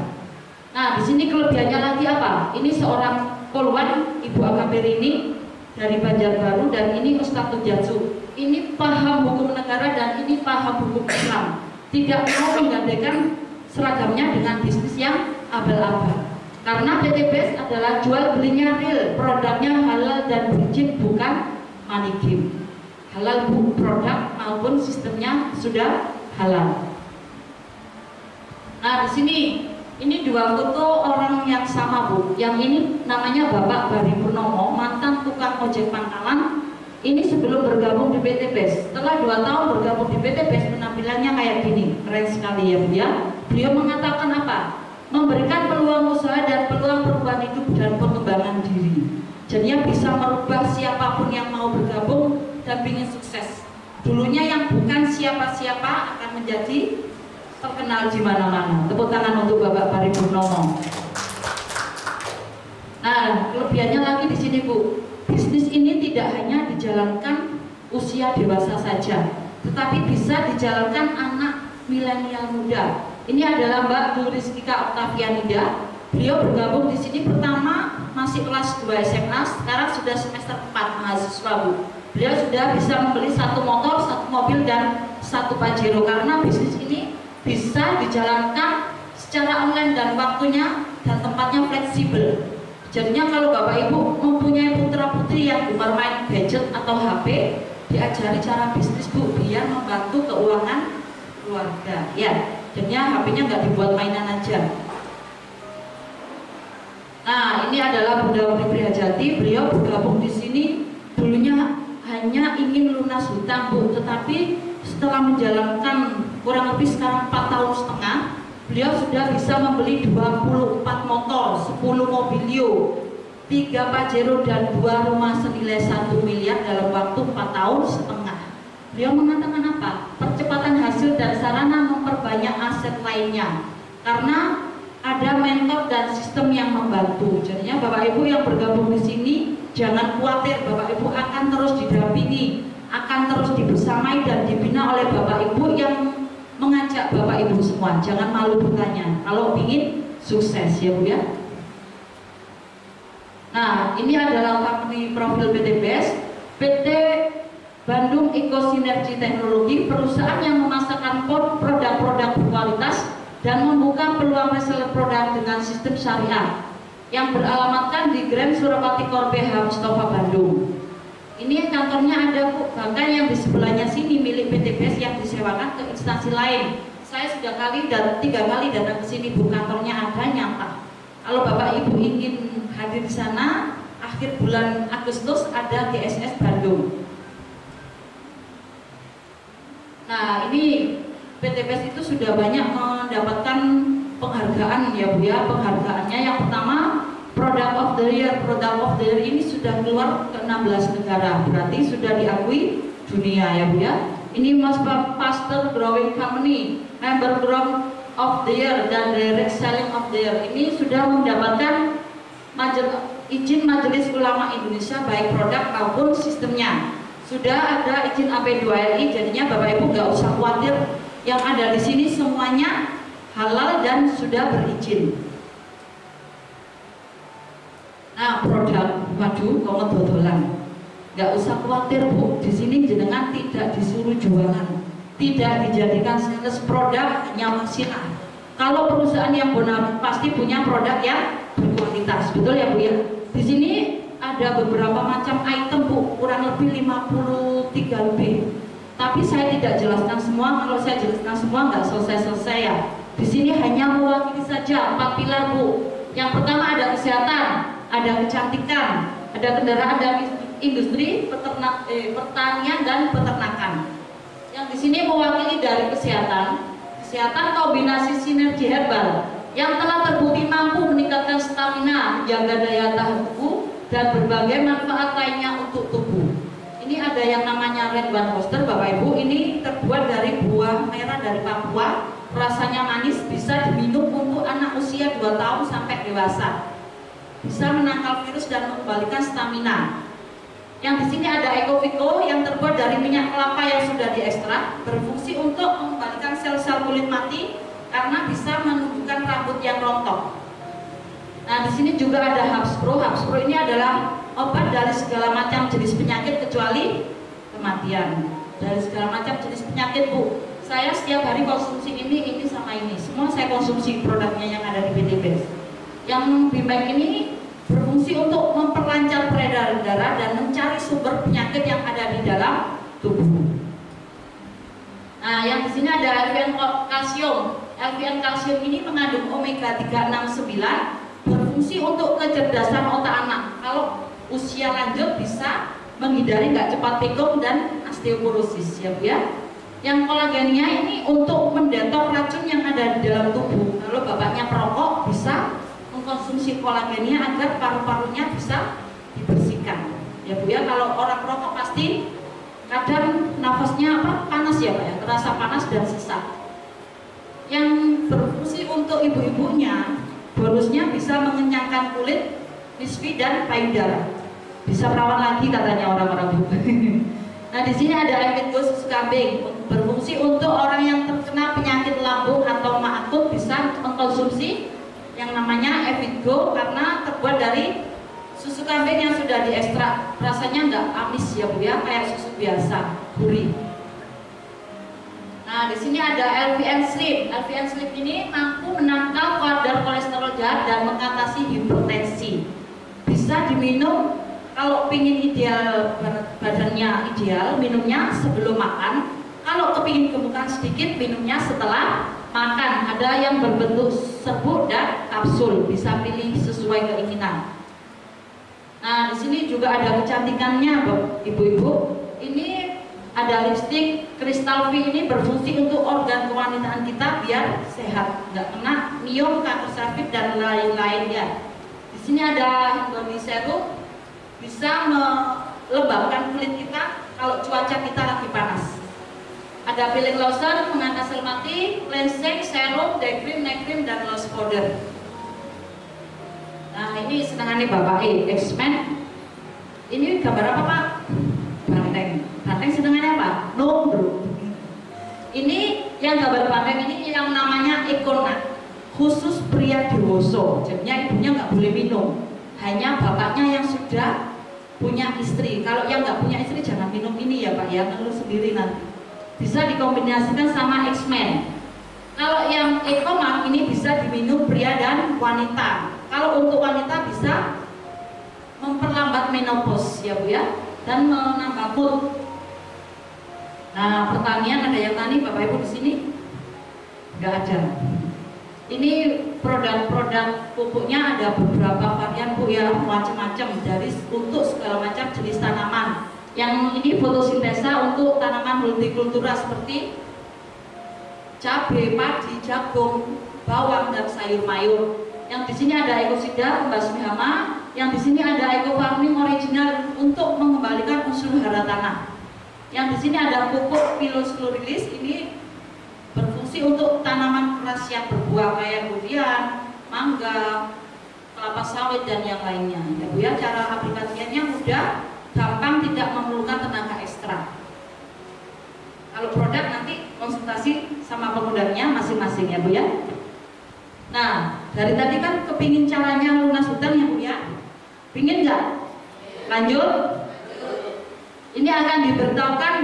Nah, di sini kelebihannya lagi apa? Ini seorang poluan Ibu Akabir ini dari Banjarbaru, dan ini Ustadz Tujatsu. Ini paham hukum negara dan ini paham hukum Islam. Tidak mau menggandakan seragamnya dengan bisnis yang abal-abal. Karena PTPS adalah jual belinya real, produknya halal dan berizin, bukan money game. Halal produk maupun sistemnya sudah halal. Nah, di sini ini 2 foto orang yang sama Bu. Yang ini namanya Bapak Bari Purnomo, mantan tukang ojek pangkalan. Ini sebelum bergabung di PTPS. Setelah 2 tahun bergabung di PTPS, penampilannya kayak gini, keren sekali ya Bu ya. Beliau mengatakan apa? Memberikan peluang usaha dan peluang perubahan hidup dan pengembangan diri. Jadinya bisa merubah siapapun yang mau bergabung dan ingin sukses. Dulunya yang bukan siapa-siapa akan menjadi terkenal di mana-mana. Tepuk tangan untuk Bapak Bari Purnomo. Nah, kelebihannya lagi di sini Bu. Bisnis ini tidak hanya dijalankan usia dewasa saja, tetapi bisa dijalankan anak milenial muda. Ini adalah Mbak Bu Rizkika Oktavianida. Beliau bergabung di sini pertama masih kelas 2 SMA, sekarang sudah semester 4 mahasiswa Bu. Beliau sudah bisa membeli 1 motor, 1 mobil dan 1 Pajero, karena bisnis ini bisa dijalankan secara online dan waktunya dan tempatnya fleksibel. Jadinya kalau Bapak Ibu mempunyai putra putri yang gemar main gadget atau HP, diajari cara bisnis Bu, biar membantu keuangan keluarga. Ya, jadinya HP-nya nggak dibuat mainan aja. Nah, ini adalah Bunda Uri Priyajati. Beliau bergabung di sini dulunya hanya ingin lunas hutang Bu, tetapi setelah menjalankan kurang lebih sekarang 4 tahun setengah, beliau sudah bisa membeli 24 motor, 10 mobilio, 3 Pajero dan 2 rumah senilai 1 miliar dalam waktu 4 tahun setengah. Beliau mengatakan apa? Percepatan hasil dan sarana memperbanyak aset lainnya, karena ada mentor dan sistem yang membantu. Jadinya Bapak Ibu yang bergabung di sini jangan khawatir, Bapak Ibu akan terus didampingi, akan terus dibersamai dan dibina oleh Bapak Ibu yang mengajak Bapak Ibu semua. Jangan malu bertanya kalau ingin sukses ya Bu ya. Nah, ini adalah company profil PTPS. PT Bandung Eco Sinergi Teknologi, perusahaan yang memasarkan produk-produk berkualitas dan membuka peluang reseller produk dengan sistem syariah, yang beralamatkan di Grand Surapati Korbeha Mustafa Bandung. Ini kantornya ada Bu, bahkan yang di sebelahnya sini milik PTPS yang disewakan ke instansi lain. Saya sudah 3 kali datang ke sini Bu, kantornya ada, nyata. Kalau Bapak Ibu ingin hadir di sana, akhir bulan Agustus ada GSS Bandung. Nah, ini PTPS itu sudah banyak mendapatkan penghargaan ya Bu ya. Penghargaannya yang pertama Product of the Year. Product of the Year ini sudah keluar ke 16 negara, berarti sudah diakui dunia ya Bu ya. Ini Most Faster Growing Company, Member Group of the Year dan Direct Selling of the Year. Ini sudah mendapatkan izin Majelis Ulama Indonesia baik produk maupun sistemnya. Sudah ada izin AP2LI, jadinya Bapak Ibu nggak usah khawatir. Yang ada di sini semuanya halal dan sudah berizin. Nah, produk, waduh, kamu dodolan. Nggak usah khawatir Bu, di sini jenengan tidak disuruh jualan, tidak dijadikan sales produk, hanya wasilah. Kalau perusahaan yang benar pasti punya produk yang berkualitas, betul ya Bu ya. Di sini ada beberapa macam item Bu, kurang lebih 53 lebih. Tapi saya tidak jelaskan semua, kalau saya jelaskan semua nggak selesai-selesai ya. Di sini hanya mewakili saja 4 pilar Bu. Yang pertama ada kesehatan, ada kecantikan, ada kendaraan, ada industri, pertanian dan peternakan. Yang di sini mewakili dari kesehatan, kombinasi sinergi herbal yang telah terbukti mampu meningkatkan stamina, menjaga daya tahan tubuh, dan berbagai manfaat lainnya untuk tubuh. Ini ada yang namanya Red One Coaster, Bapak Ibu. Ini terbuat dari buah merah dari Papua. Rasanya manis, bisa diminum untuk anak usia 2 tahun sampai dewasa. Bisa menangkal virus dan mengembalikan stamina. Yang di sini ada Ecovico yang terbuat dari minyak kelapa yang sudah diekstrak, berfungsi untuk mengembalikan sel-sel kulit mati karena bisa menumbuhkan rambut yang rontok. Nah, di sini juga ada Hapspro. Hapspro ini adalah obat dari segala macam jenis penyakit kecuali kematian. Dari segala macam jenis penyakit, Bu. Saya setiap hari konsumsi ini sama ini. Semua saya konsumsi produknya yang ada di PT Best. Yang Bimbek ini berfungsi untuk memperlancar peredaran darah dan mencari sumber penyakit yang ada di dalam tubuh. Nah, yang di sini ada LVN kalsium. LVN kalsium ini mengandung omega 369, berfungsi untuk kecerdasan otak anak. Kalau usia lanjut bisa menghindari nggak cepat pikun dan osteoporosis, ya Bu ya. Yang kolagennya ini untuk mendetok racun yang ada di dalam tubuh. Kalau bapaknya perokok bisa mengkonsumsi kolagennya agar paru-parunya bisa dibersihkan, ya Bu ya. Kalau orang perokok pasti kadang nafasnya panas ya Pak ya, terasa panas dan sesak. Yang berfungsi untuk ibu-ibunya, bonusnya bisa mengenyangkan kulit, bisfi dan payudara. Bisa perawan lagi katanya orang-orang Bu. Nah, di sini ada Evigo susu kambing, berfungsi untuk orang yang terkena penyakit lambung atau ma akut bisa mengkonsumsi yang namanya Evigo karena terbuat dari susu kambing yang sudah diekstrak. Rasanya nggak amis ya Bu ya, kayak susu biasa, gurih. Nah, di sini ada LVN Slim. LVN Slim ini mampu menangkal kadar kolesterol jahat dan mengatasi hipertensi. Bisa diminum kalau pingin ideal, badannya ideal, minumnya sebelum makan. Kalau kepingin gemukan sedikit, minumnya setelah makan. Ada yang berbentuk serbuk dan kapsul, bisa pilih sesuai keinginan. Nah, di sini juga ada kecantikannya, ibu-ibu. Ini ada lipstick Crystal V, ini berfungsi untuk organ kewanitaan kita biar sehat, nggak kena miom, kanker serviks dan lain-lain ya. Di sini ada Hindoni Serum, bisa melembabkan kulit kita kalau cuaca kita lagi panas. Ada peeling lotion, mengangkat sel mati, cleansing, serum, day cream, night cream, dan loose powder. Nah, ini senangannya Bapak X-Men. Ini gambar apa Pak? Banteng. Banteng senangannya apa? No, bro. Ini yang gambar banteng ini yang namanya Econa, khusus pria dewasa. Jadinya ibunya nggak boleh minum, hanya bapaknya yang sudah punya istri. Kalau yang nggak punya istri jangan minum ini ya Pak ya, ngeluh sendiri nanti. Bisa dikombinasikan sama X-Men. Kalau yang Ecomark ini bisa diminum pria dan wanita. Kalau untuk wanita bisa memperlambat menopause ya Bu ya, dan menambah mood. Nah, pertanian ada yang tani Bapak Ibu di sini? Nggak ada. Ini produk-produk pupuknya ada beberapa varian Bu ya, macam-macam dari untuk segala macam jenis tanaman. Yang ini fotosintesa untuk tanaman multikultura seperti cabai, padi, jagung, bawang dan sayur mayur. Yang di sini ada ekosida, pembasmi hama. Yang di sini ada eco farming original untuk mengembalikan unsur hara tanah. Yang di sini ada pupuk Pilosporilis, ini berfungsi untuk tanaman keras yang berbuah kayak durian, mangga, kelapa sawit dan yang lainnya. Ya Bu ya, cara aplikasinya mudah, gampang, tidak memerlukan tenaga ekstra. Kalau produk nanti konsultasi sama penggunanya masing-masing ya Bu ya. Nah, dari tadi kan kepingin caranya lunas hutang ya Bu ya. Pingin nggak? Lanjut. Ini akan diberitahukan,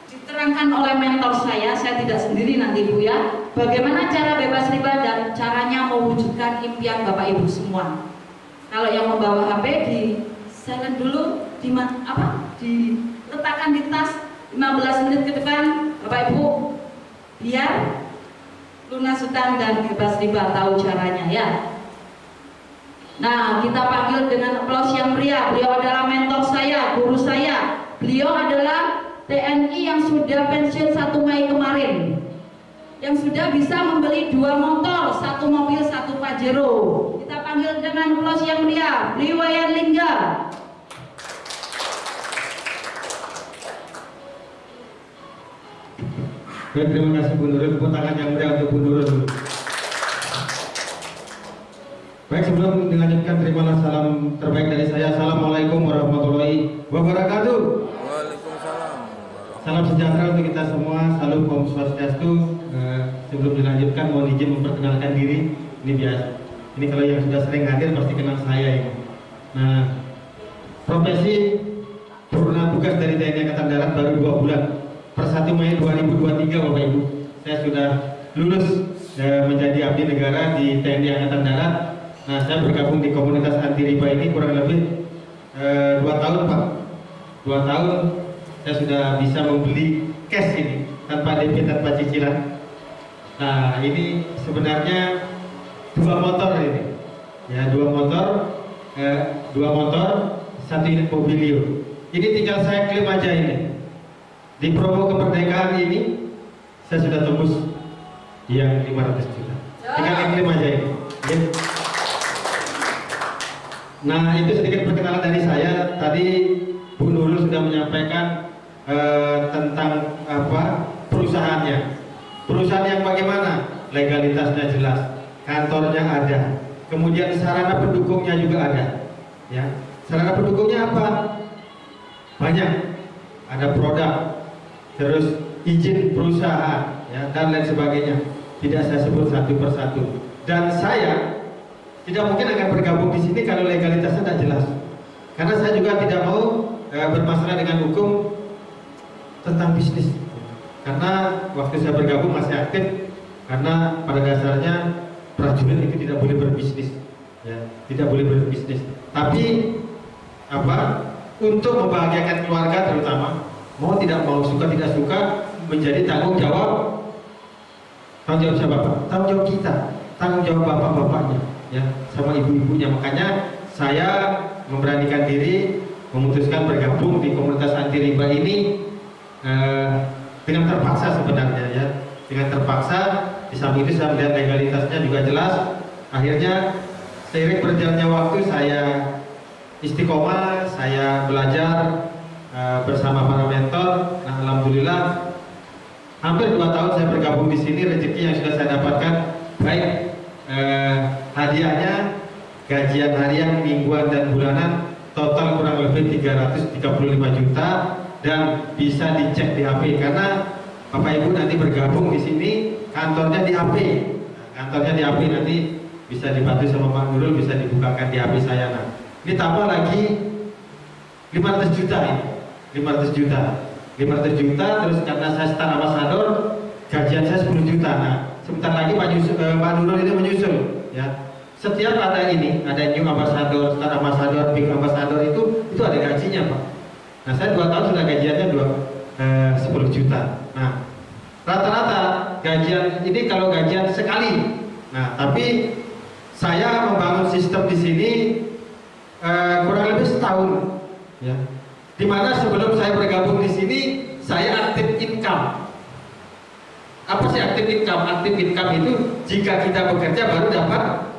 diterangkan oleh mentor saya tidak sendiri nanti Bu ya. Bagaimana cara bebas riba dan caranya mewujudkan impian Bapak Ibu semua. Kalau yang membawa HP di silent dulu, diletakkan di tas 15 menit ke depan Bapak Ibu, biar lunas hutang dan bebas riba tahu caranya ya. Nah, kita panggil dengan aplaus yang meriah. Beliau adalah mentor saya, guru saya. Beliau adalah TNI yang sudah pensiun 1 Mei kemarin, yang sudah bisa membeli 2 motor, 1 mobil, 1 Pajero. Kita panggil dengan ulos yang meriah, Liwayan Lingga. Baik, terima kasih Bu Nurul. Tepuk tangan yang meriah untuk Bu Nurul. Baik, sebelum dilanjutkan, terimalah salam terbaik dari saya. Assalamualaikum warahmatullahi wabarakatuh. Waalaikumsalam. Salam sejahtera untuk kita semua. Salam Om Swastiastu. Sebelum dilanjutkan, mohon izin memperkenalkan diri. Ini biasa. Ini kalau yang sudah sering hadir pasti kenal saya ini. Nah, profesi purna tugas dari TNI Angkatan Darat baru 2 bulan. Per 1 Mei 2023, Bapak Ibu, saya sudah lulus menjadi abdi negara di TNI Angkatan Darat. Nah, saya bergabung di komunitas anti riba ini kurang lebih 2 tahun, Pak. 2 tahun saya sudah bisa membeli cash ini tanpa DP, tanpa cicilan. Nah, ini sebenarnya 2 motor ini, ya 2 motor, 1 unit mobilio. Ini tinggal saya klaim aja ini. Di promo kemerdekaan ini saya sudah tembus yang 500 juta. Tinggal klaim aja ini. Ya. Nah, itu sedikit perkenalan dari saya. Tadi Bu Nurul sudah menyampaikan tentang apa perusahaannya. Perusahaan yang bagaimana? Legalitasnya jelas, kantornya ada, kemudian sarana pendukungnya juga ada. Ya, sarana pendukungnya apa? Banyak. Ada produk, terus izin perusahaan, ya, dan lain sebagainya. Tidak saya sebut satu persatu. Dan saya tidak mungkin akan bergabung di sini kalau legalitasnya tidak jelas. Karena saya juga tidak mau bermasalah dengan hukum tentang bisnis. Karena waktu saya bergabung masih aktif, karena pada dasarnya prajurit itu tidak boleh berbisnis, ya, tidak boleh berbisnis. Tapi apa? Untuk membahagiakan keluarga terutama, mau tidak mau, suka tidak suka, menjadi tanggung jawab. Tanggung jawab siapa, Pak? Tanggung jawab kita, tanggung jawab bapak-bapaknya, ya, sama ibu-ibunya. Makanya saya memberanikan diri, memutuskan bergabung di komunitas anti riba ini dengan terpaksa sebenarnya, ya, dengan terpaksa. Di samping itu saya melihat legalitasnya juga jelas. Akhirnya seiring berjalannya waktu saya istiqomah, saya belajar bersama para mentor. Nah, alhamdulillah hampir 2 tahun saya bergabung di sini. Rezeki yang sudah saya dapatkan, baik hadiahnya, gajian harian, mingguan dan bulanan, total kurang lebih 335 juta, dan bisa dicek di HP. Karena Bapak Ibu nanti bergabung di sini, kantornya di HP. Kantornya di HP, nanti bisa dibantu sama Pak Nurul, bisa dibukakan di HP saya. Nah, ini tambah lagi 500 juta ini. 500 juta, terus karena saya star ambassador, gajian saya 10 juta. Nah, sebentar lagi Pak Nurul ini menyusul, ya. Setiap ada ini, ada new ambassador, star ambassador, big ambassador, itu ada gajinya, Pak. Nah, saya 2 tahun sudah gajiannya 10 juta. Nah, rata-rata gajian ini kalau gajian sekali. Nah, tapi saya membangun sistem di sini kurang lebih setahun, ya. Dimana sebelum saya bergabung di sini, saya aktif income. Apa sih aktif income? Aktif income itu jika kita bekerja baru dapat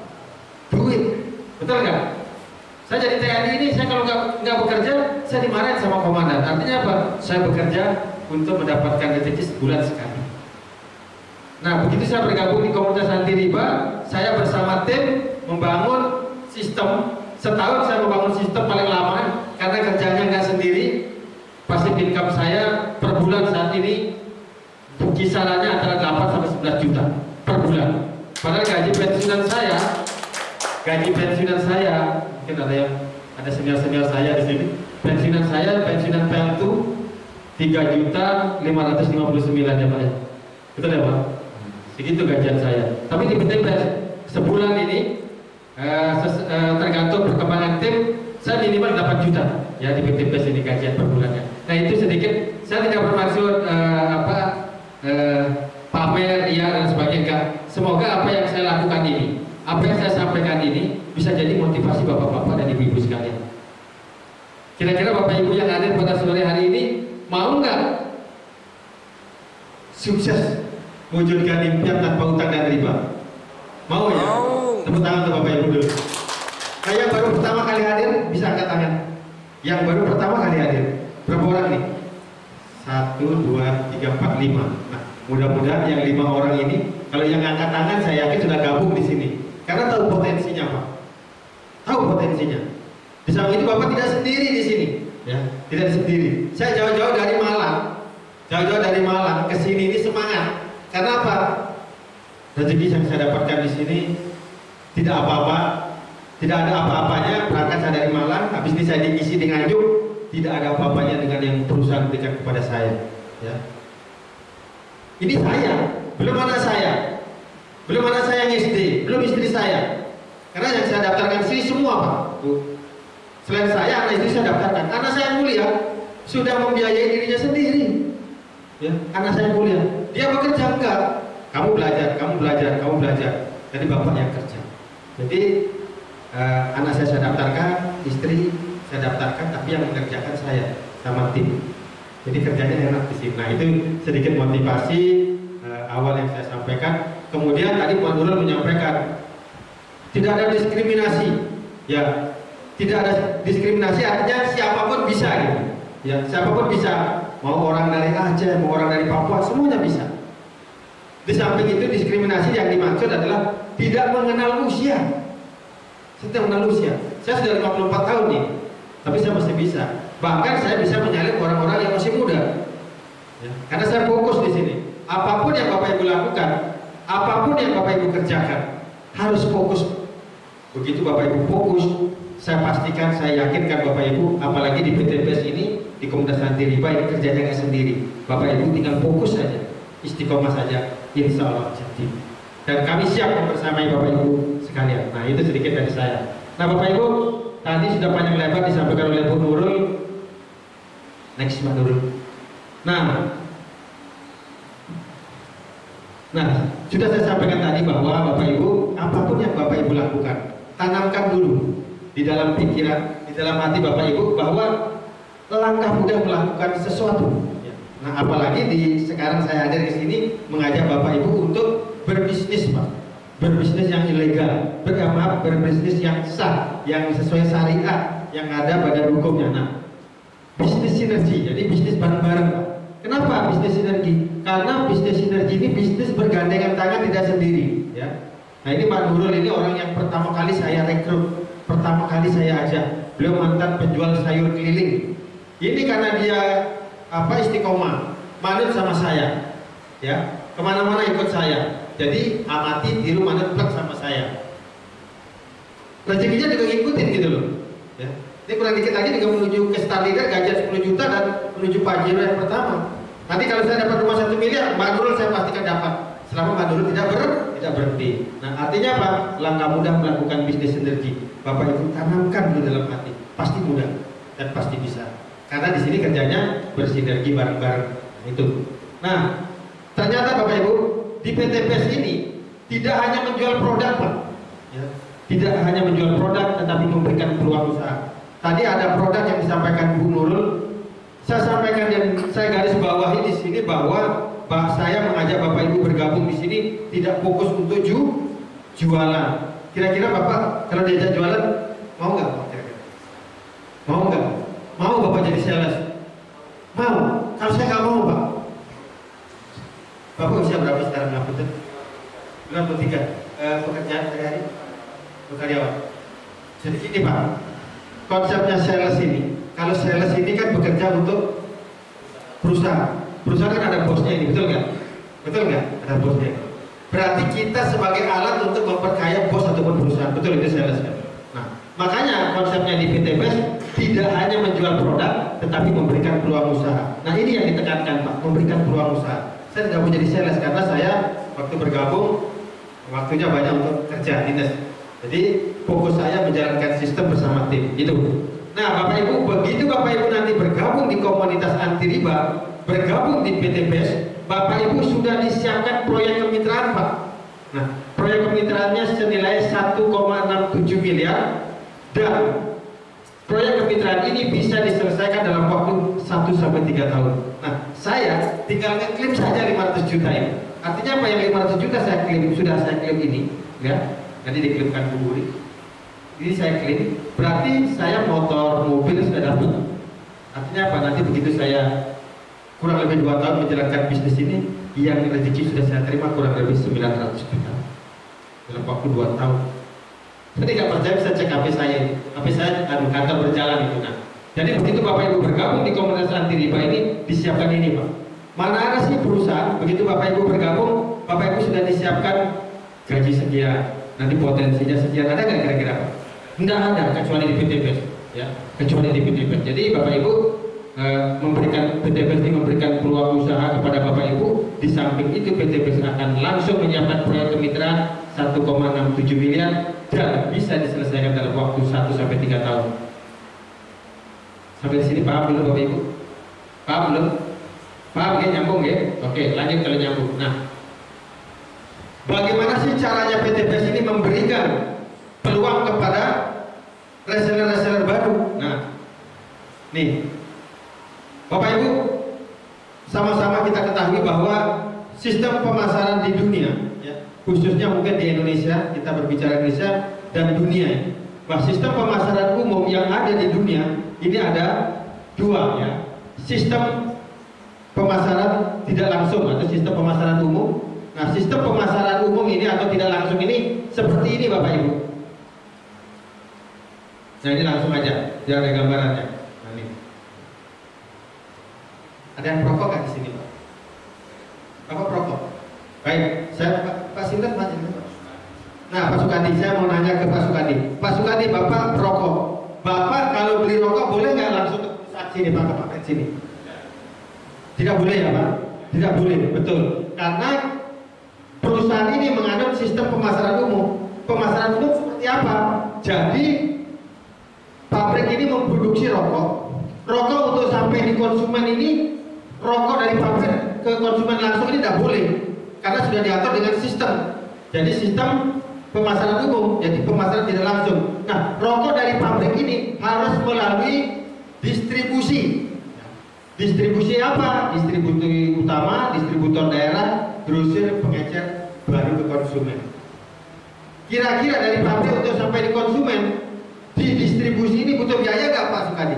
duit, betul nggak? Saya jadi TNI ini, saya kalau nggak bekerja, saya dimarahin sama komandan. Artinya apa? Saya bekerja untuk mendapatkan rezeki sebulan sekali. Nah, begitu saya bergabung di komunitas anti riba, saya bersama tim membangun sistem. Setahun saya membangun sistem paling lama, karena kerjanya nggak sendiri. Passive income saya per bulan saat ini kisarannya antara 8 sampai 11 juta per bulan. Padahal gaji pensiunan saya, mungkin ada senior saya di sini. Pensiunan saya, pensiunan PLTU 3.559 ya, Pak, ya. Betul ya, Pak? Segitu gajian saya. Tapi di PT PES sebulan ini tergantung perkembangan tim, saya minimal 8 juta ya di PT PES ini gajian per bulannya. Nah, itu sedikit, saya tidak bermaksud pamer, ria dan sebagainya. Semoga apa yang saya lakukan ini, apa yang saya sampaikan ini bisa jadi motivasi bapak-bapak dan ibu-ibu sekalian. Kira-kira bapak ibu yang hadir pada sore hari ini mau nggak sukses mewujudkan impian tanpa utang dan riba? Mau ya? Tepuk tangan untuk bapak ibu dulu. Nah, yang baru pertama kali hadir bisa angkat tangan. Yang baru pertama kali hadir. Berapa orang nih? 1, 2, 3, 4, 5. Nah, mudah-mudahan yang 5 orang ini, kalau yang angkat tangan saya yakin sudah gabung di sini. Karena tahu potensinya, Pak. Tahu potensinya. Di samping itu Bapak tidak sendiri di sini, ya, tidak sendiri. Saya jauh-jauh dari Malang ke sini ini semangat. Karena apa? Rezeki yang saya dapatkan di sini tidak apa-apa, tidak ada apa-apanya. Berangkat saya dari Malang, habis ini saya diisi di Nganjuk, tidak ada apa-apanya dengan yang perusahaan berikan kepada saya. Ya. Ini saya, belum anak saya yang SD, belum istri saya. Karena yang saya daftarkan sini semua, Pak. Tuh. Selain saya, anak istri saya daftarkan. Anak saya kuliah sudah membiayai dirinya sendiri. Ya, anak saya kuliah. Dia bekerja enggak? Kamu belajar. Jadi bapak yang kerja. Jadi anak saya daftarkan, istri saya daftarkan, tapi yang mengerjakan saya sama tim. Jadi kerjanya enak di sini. Nah, itu sedikit motivasi awal yang saya sampaikan. Kemudian tadi Pak Nurul menyampaikan tidak ada diskriminasi. Ya. Tidak ada diskriminasi artinya siapapun bisa gitu. Ya, siapapun bisa. Mau orang dari Aceh, mau orang dari Papua, semuanya bisa. Di samping itu diskriminasi yang dimaksud adalah tidak mengenal usia. Tidak mengenal usia. Saya sudah 54 tahun nih, tapi saya masih bisa. Bahkan saya bisa menyalip orang-orang yang masih muda. Ya, karena saya fokus di sini. Apapun yang Bapak Ibu lakukan, apapun yang Bapak Ibu kerjakan, harus fokus. Begitu Bapak Ibu fokus, saya pastikan, saya yakinkan Bapak Ibu, apalagi di PTPS ini, di Komunitas Anti Riba ini kerjanya nggak sendiri. Bapak Ibu tinggal fokus saja, istiqomah saja, insya Allah jadi. Dan kami siap membersamai Bapak Ibu sekalian. Nah, itu sedikit dari saya. Nah, Bapak Ibu, tadi sudah panjang lebar disampaikan oleh Bu Nurul. Next, Pak Nurul. Nah, sudah saya sampaikan tadi bahwa Bapak Ibu, apapun yang Bapak Ibu lakukan, tanamkan dulu di dalam pikiran, di dalam hati Bapak Ibu bahwa langkah mudah melakukan sesuatu. Nah, apalagi sekarang saya hadir di sini mengajak Bapak Ibu untuk berbisnis, Pak. Berbisnis yang ilegal, berbisnis yang sah, yang sesuai syariat, yang ada badan hukumnya. Nah, bisnis sinergi, jadi bisnis bareng-bareng, Pak. Kenapa bisnis sinergi? Karena bisnis sinergi ini bisnis bergandengan tangan, tidak sendiri, ya. Nah, ini Pak Nurul ini orang yang pertama kali saya rekrut, pertama kali saya ajak. Beliau mantan penjual sayur keliling. Ini karena dia istiqomah, manut sama saya, ya, kemana-mana ikut saya. Jadi amati, tiru, manut, plek sama saya. Rezekinya juga ngikutin gitu loh. Ya. Ini kurang dikit lagi juga menuju ke Star Leader, gajian 10 juta dan menuju Pajero yang pertama. Nanti kalau saya dapat rumah 1 miliar, Mbak Nurul saya pastikan dapat. Selama Mbak Nurul tidak berhenti. Nah, artinya apa? Langkah mudah melakukan bisnis sinergi. Bapak Ibu tanamkan dulu dalam hati, pasti mudah dan pasti bisa. Karena di sini kerjanya bersinergi bareng-bareng. Itu. Nah, ternyata Bapak Ibu di PTPS ini tidak hanya menjual produk, Pak. Ya. Tidak hanya menjual produk, tetapi memberikan peluang usaha. Tadi ada produk yang disampaikan Bu Nurul. Saya sampaikan dan saya garis bawahi di sini bahwa saya mengajak Bapak Ibu bergabung di sini tidak fokus untuk jualan. Kira-kira Bapak kalau diajak jualan mau nggak, Pak? Mau nggak? Mau Bapak jadi sales? Mau? Kalau saya nggak mau, Pak. Bapak usia berapa sekarang? 93. Pekerjaan sehari-hari? Karyawan. Jadi gini, Pak. Konsepnya sales ini, kalau sales ini kan bekerja untuk perusahaan. Perusahaan kan ada bosnya ini, betul nggak? Betul nggak? Ada bosnya. Berarti kita sebagai alat untuk memperkaya bos ataupun perusahaan, betul itu sales kan? Nah, makanya konsepnya di PTPS tidak hanya menjual produk, tetapi memberikan peluang usaha. Nah, ini yang ditekankan, Pak, memberikan peluang usaha. Saya tidak mau jadi sales karena saya waktu bergabung waktunya banyak untuk kerja dinas. Jadi fokus saya menjalankan sistem bersama tim itu. Nah, Bapak Ibu, begitu Bapak Ibu nanti bergabung di komunitas anti riba, bergabung di PTPS, Bapak Ibu sudah disiapkan proyek kemitraan, Pak. Nah, proyek kemitraannya senilai 1,67 miliar dan proyek kemitraan ini bisa diselesaikan dalam waktu 1-3 tahun. Nah, saya tinggal ngeklaim saja 500 juta ini. Artinya apa? Yang 500 juta saya klaim, sudah saya klaim ini, ya. Nanti diklaimkan Bu Buri. ini saya klaim, berarti saya motor, mobil sudah dapat. Artinya apa? Nanti begitu saya kurang lebih 2 tahun menjalankan bisnis ini, yang rezeki sudah saya terima kurang lebih 900 juta dalam waktu 2 tahun. Jadi nggak percaya bisa cek HP saya, HP saya kantor berjalan itu. Nah, jadi begitu Bapak Ibu bergabung di komunitas anti riba ini, disiapkan ini Pak. Mana ada sih perusahaan begitu Bapak Ibu bergabung, Bapak Ibu sudah disiapkan gaji sekian, nanti potensinya sekian, ada nggak kira-kira? Nggak ada, kecuali di PTPS, ya, kecuali di PTPS. Jadi Bapak Ibu memberikan PTPS ini memberikan peluang usaha kepada Bapak Ibu. Di samping itu PTPS akan langsung menyiapkan proyek kemitraan 1,67 miliar dan bisa diselesaikan dalam waktu 1 sampai 3 tahun. Sampai di sini paham belum Bapak Ibu? Paham belum? Paham ya, nyambung ya? Oke, lanjut kalau nyambung. Nah, bagaimana sih caranya PTPS ini memberikan peluang kepada reseller-reseller baru? Nah, nih, Bapak Ibu, sama-sama kita ketahui bahwa sistem pemasaran di dunia, ya, khususnya mungkin di Indonesia, kita berbicara Indonesia dan dunia, bahwa sistem pemasaran umum yang ada di dunia ini ada 2, ya, sistem pemasaran tidak langsung atau sistem pemasaran umum. Nah, sistem pemasaran umum ini atau tidak langsung ini seperti ini Bapak Ibu. Nah, ini langsung aja, jangan ada gambarannya. Nah, ini. Ada yang perokok nggak di sini Pak? Bapak perokok? Baik, saya Pak Sinten Pak. Nah, Pak Sukadi, saya mau nanya ke Pak Sukadi. Pak Sukadi, Bapak perokok. Bapak kalau beli rokok boleh nggak langsung ke pusat sini Pak, ke pabrik sini? Tidak boleh ya Pak? Tidak boleh, betul. Karena perusahaan ini mengandung sistem pemasaran umum. Pemasaran umum seperti apa? Jadi pabrik ini memproduksi rokok. Rokok untuk sampai di konsumen ini, rokok dari pabrik ke konsumen langsung ini tidak boleh, karena sudah diatur dengan sistem. Jadi sistem pemasaran umum, jadi pemasaran tidak langsung. Nah, rokok dari pabrik ini harus melalui distribusi. Distribusi apa? Distributor utama, distributor daerah, grosir, pengecer, baru ke konsumen. Kira-kira dari pabrik untuk sampai di konsumen, di distribusi ini butuh biaya nggak Pak Sukadi?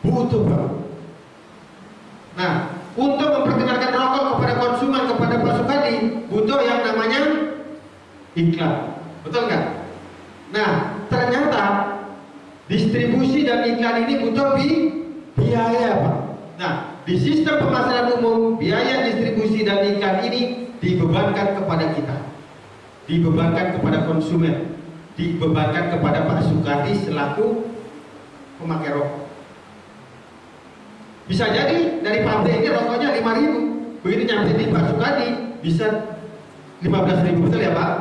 Butuh Pak. Nah, untuk memperkenalkan rokok kepada konsumen, kepada Pak Sukadi, butuh yang namanya iklan. Betul nggak? Nah, ternyata distribusi dan iklan ini butuh biaya Pak. Nah, di sistem pemasaran umum, biaya distribusi dan iklan ini dibebankan kepada kita, dibebankan kepada konsumen, dibebankan kepada Pak Sukadi selaku pemakai rokok. Bisa jadi dari pabrik ini rokoknya 5.000, begitu nyampe di Pak Sukadi bisa 15.000, betul ya Pak?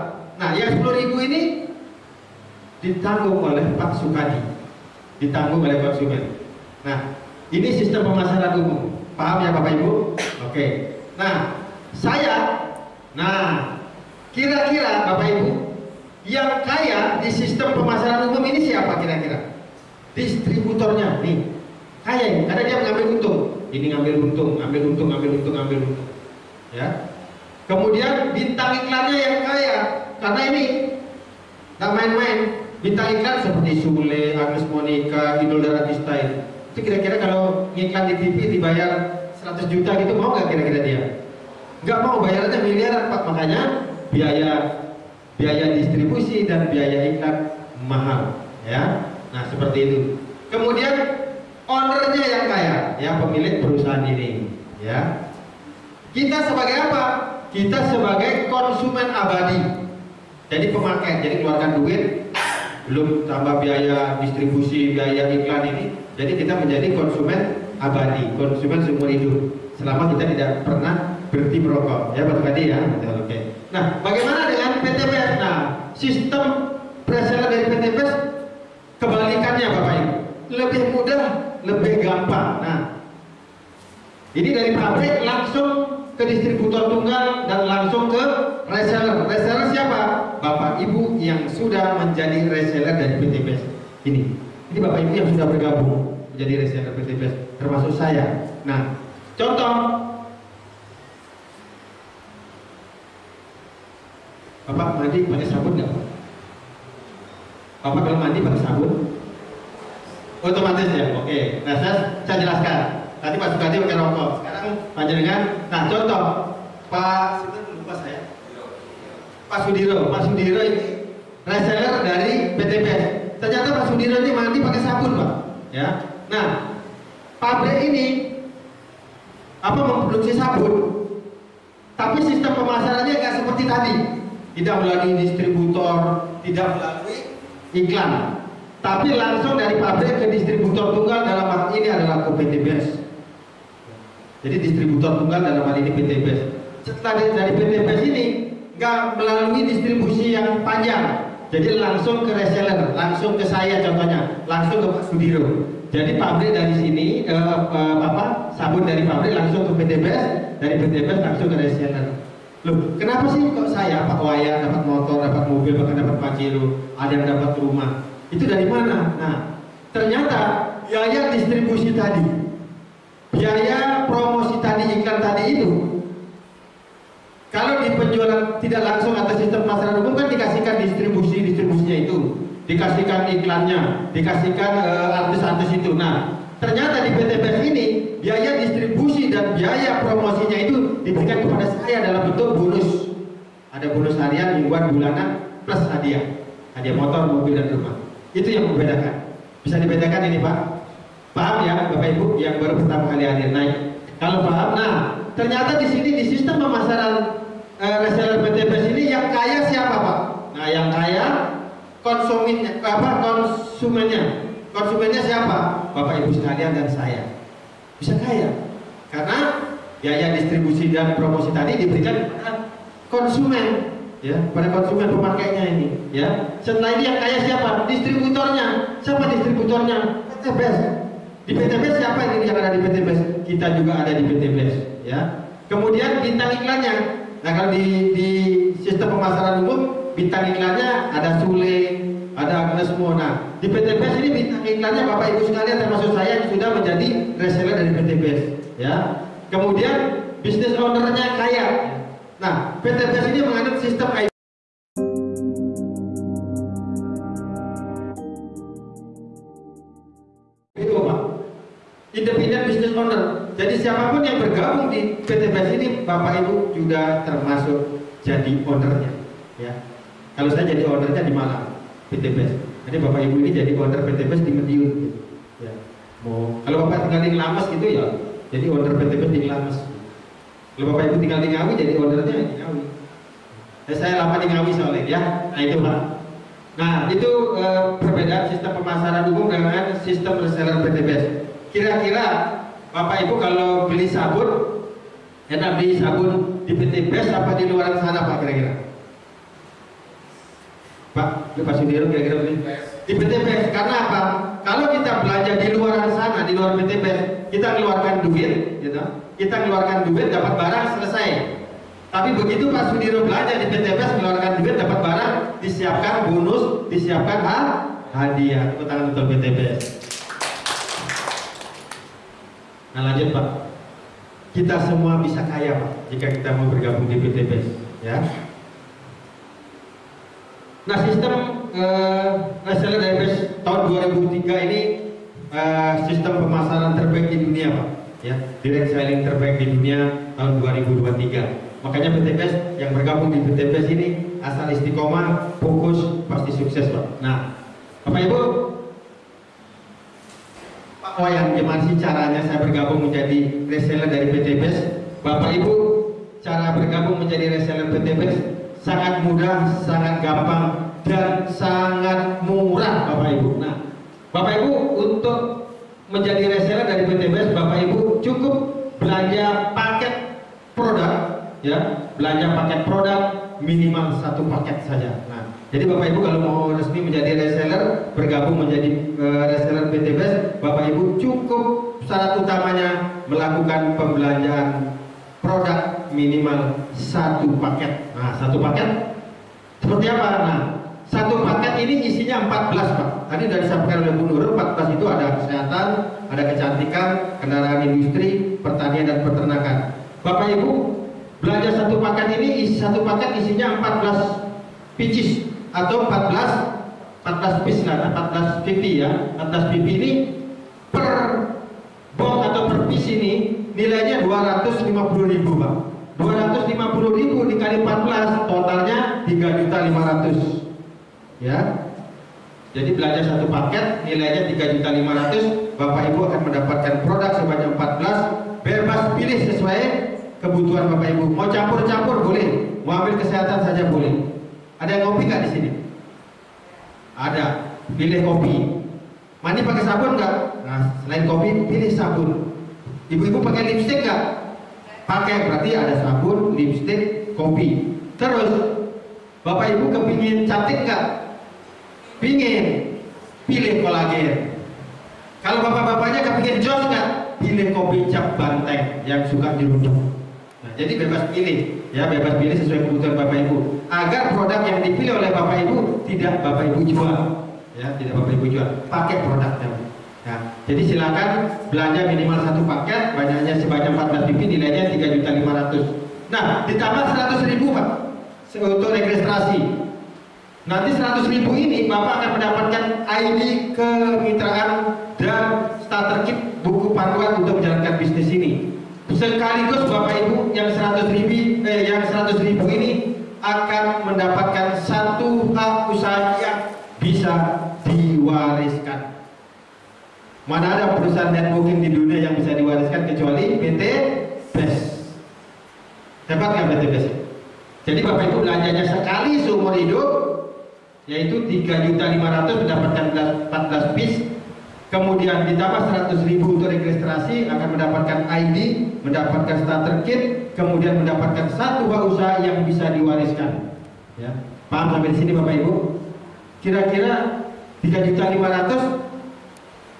Nah, yang 10.000 ini ditanggung oleh Pak Sukadi, ditanggung oleh konsumen. Nah, ini sistem pemasaran umum. Paham ya Bapak Ibu? Oke. Nah, kira-kira Bapak Ibu yang kaya di sistem pemasaran umum ini siapa kira-kira? Distributornya nih. Kaya ini, karena dia mengambil untung. Ini ngambil untung, ambil untung, ambil untung, ambil untung. Ya. Kemudian bintang iklannya yang kaya, karena ini nggak main-main. Bintang iklan seperti Sule, Agnes Monica, Idul Daratista itu kira-kira kalau ngiklan di TV dibayar 100 juta gitu, mau nggak kira-kira dia? Nggak mau, bayarannya miliaran Pak. Makanya biaya distribusi dan biaya iklan mahal, ya. Nah, seperti itu. Kemudian ownernya yang kaya, ya, pemilik perusahaan ini, ya. Kita sebagai apa? Kita sebagai konsumen abadi. Jadi pemakai, jadi keluarkan duit, belum tambah biaya distribusi, biaya iklan ini. Jadi kita menjadi konsumen abadi, konsumen seumur hidup, selama kita tidak pernah berhenti merokok, ya Pak Sukadi ya. Oke. Nah, bagaimana dengan PTPS? Nah, sistem reseller dari PTPS kebalikannya Bapak Ibu, lebih mudah, lebih gampang. Nah, ini dari pabrik langsung ke distributor tunggal dan langsung ke reseller. Reseller siapa? Bapak Ibu yang sudah menjadi reseller dari PTPS ini. Ini Bapak Ibu yang sudah bergabung menjadi reseller PTPS, termasuk saya. Nah, contoh, Bapak mandi pakai sabun nggak Pak? Bapak kalau mandi pakai sabun? Otomatis ya, oke. Nah saya jelaskan. Tadi Pak Sugadi pakai rokok. Sekarang panjenengan. Nah contoh Pak Sudiro ini reseller dari PTPS. Ternyata Pak Sudiro ini mandi pakai sabun, Pak. Ya. Nah, pabrik ini memproduksi sabun, tapi sistem pemasarannya nggak seperti tadi. Tidak melalui distributor, tidak melalui iklan, tapi langsung dari pabrik ke distributor tunggal, dalam hal ini adalah ke PTPS. Jadi distributor tunggal dalam hal ini PTPS. Setelah dari PTPS ini nggak melalui distribusi yang panjang, jadi langsung ke reseller, langsung ke saya contohnya, langsung ke Pak Sudiro. Jadi pabrik dari sini, sabun dari pabrik langsung ke PTPS, dari PTPS langsung ke reseller. Loh, kenapa sih kok saya Pak Wayan dapat motor, dapat mobil, bahkan dapat Pajero, ada yang dapat rumah? Itu dari mana? Nah, ternyata biaya distribusi tadi, biaya promosi tadi, iklan tadi itu, kalau di penjualan tidak langsung atas sistem pasaran umum kan dikasihkan distribusinya itu, dikasihkan iklannya, dikasihkan artis-artis itu. Nah, ternyata di PTPS ini biaya distribusi dan biaya promosinya itu diberikan kepada saya dalam bentuk bonus. Ada bonus harian, mingguan, bulanan, plus hadiah motor, mobil dan rumah. Itu yang membedakan. Bisa dibedakan ini Pak? Paham ya Bapak Ibu yang baru pertama kali hadir naik? Kalau paham, nah ternyata di sini di sistem pemasaran reseller PTPS ini yang kaya siapa Pak? Nah yang kaya konsumennya siapa? Bapak Ibu sekalian dan saya. Bisa kaya karena biaya distribusi dan promosi tadi diberikan kepada konsumen, ya, pada konsumen pemakainya ini, ya. Setelah ini yang kaya siapa? Distributornya. Siapa distributornya? PTPS. Di PTPS siapa ini yang ada di PTPS? Kita juga ada di PTPS, ya. Kemudian bintang iklannya. Nah kalau di sistem pemasaran umum bintang iklannya ada Sule, ada Agnes Mona. Di PTPS ini bintang iklannya Bapak Ibu sekalian termasuk saya yang sudah menjadi reseller dari PTPS, ya. Kemudian bisnis ownernya kaya. Nah PTPS ini menganut sistem itu Pak, independent business owner. Jadi siapapun yang bergabung di PTPS ini Bapak Ibu juga termasuk jadi ownernya, ya. Kalau saya jadi ownernya di Malang PTPS, jadi Bapak Ibu ini jadi owner PTPS di Madiun, gitu. Ya. Kalau Bapak tinggal di Ngelamas gitu ya, jadi owner PTPS di Ngelamas. Kalau Bapak Ibu tinggal di Ngawi, jadi ownernya di Ngawi. Saya lama di Ngawi soalnya, ya. Nah itu Pak. Nah itu perbedaan sistem pemasaran umum dengan sistem reseller PTPS. Kira-kira Bapak Ibu kalau beli sabun, enak beli sabun di PTPS apa di luar sana Pak kira-kira? Pak Sudiro kira-kira beli di PTPS. Karena apa? Kalau kita belanja di luar sana, di luar PTPS, kita keluarkan duit, gitu. Kita keluarkan duit dapat barang selesai. Tapi begitu Pak Sudiro belanja di PTPS, keluarkan duit dapat barang, disiapkan bonus, disiapkan hadiah. Tepuk tangan untuk PTPS. Nah lanjut Pak, kita semua bisa kaya Pak jika kita mau bergabung di PTPS, ya. Nah sistem reseller PTPS tahun 2003 ini sistem pemasaran terbaik di dunia Pak, ya, direct selling terbaik di dunia tahun 2023. Makanya PTPS yang bergabung di PTPS ini asal istiqomah, fokus, pasti sukses Pak. Nah Bapak Ibu, yang gimana sih caranya saya bergabung menjadi reseller dari PTPS? Bapak Ibu, cara bergabung menjadi reseller PTPS sangat mudah, sangat gampang, dan sangat murah Bapak Ibu. Nah, Bapak Ibu untuk menjadi reseller dari PTPS, Bapak Ibu cukup belanja paket produk, ya, belanja paket produk minimal 1 paket saja. Nah, jadi Bapak Ibu kalau mau resmi menjadi reseller, bergabung menjadi reseller PTPS, Bapak Ibu cukup syarat utamanya melakukan pembelanjaan produk minimal 1 paket. Nah, 1 paket seperti apa? Nah, 1 paket ini isinya 14 Pak. Tadi sudah disampaikan oleh Bu Nurul, 14 itu ada kesehatan, ada kecantikan, kendaraan industri, pertanian dan peternakan. Bapak Ibu belanja 1 paket ini, 1 paket isinya 14 pieces atau 14 14 piece lah, 14 pipi ya. 14 pipi ini per box atau per piece ini nilainya 250.000 Pak. 250.000 dikali 14 totalnya 3.500.000 ya. Jadi belanja satu paket nilainya 3.500.000, Bapak Ibu akan mendapatkan produk sebanyak 14, bebas pilih sesuai kebutuhan Bapak Ibu. Mau campur-campur boleh, mau ambil kesehatan saja boleh. Ada yang kopi nggak di sini? Ada, pilih kopi. Mandi pakai sabun nggak? Nah, selain kopi pilih sabun. Ibu-ibu pakai lipstik nggak? Pakai, berarti ada sabun, lipstik, kopi. Terus Bapak Ibu kepingin cantik nggak? Pingin, pilih kolagen. Kalau bapak-bapaknya kepingin jos nggak? Pilih kopi cap Banteng yang suka dirunduk. Nah, jadi bebas pilih, ya bebas pilih sesuai kebutuhan Bapak Ibu. Agar produk yang dipilih oleh Bapak Ibu tidak Bapak Ibu jual, ya tidak Bapak Ibu jual. Pakai produknya. Nah, jadi silakan belanja minimal satu paket, banyaknya sebanyak 14 pipi, nilainya 3.500.000. Nah, ditambah 100.000 Pak untuk registrasi. Nanti 100.000 ini Bapak akan mendapatkan ID kemitraan dan starter kit buku panduan untuk menjalankan bisnis ini. Sekaligus Bapak Ibu yang 100.000 ini akan mendapatkan satu hak usaha yang bisa diwariskan. Mana ada perusahaan networking di dunia yang bisa diwariskan kecuali PT BES. Hebat nggak PT BES? Jadi Bapak Ibu belanjanya sekali seumur hidup, yaitu 3.500.000 mendapatkan 14 piece, kemudian ditambah 100.000 untuk registrasi, akan mendapatkan ID, mendapatkan starter kit, kemudian mendapatkan satu hak usaha yang bisa diwariskan. Ya, paham sampai di sini Bapak Ibu? Kira-kira 3.500.000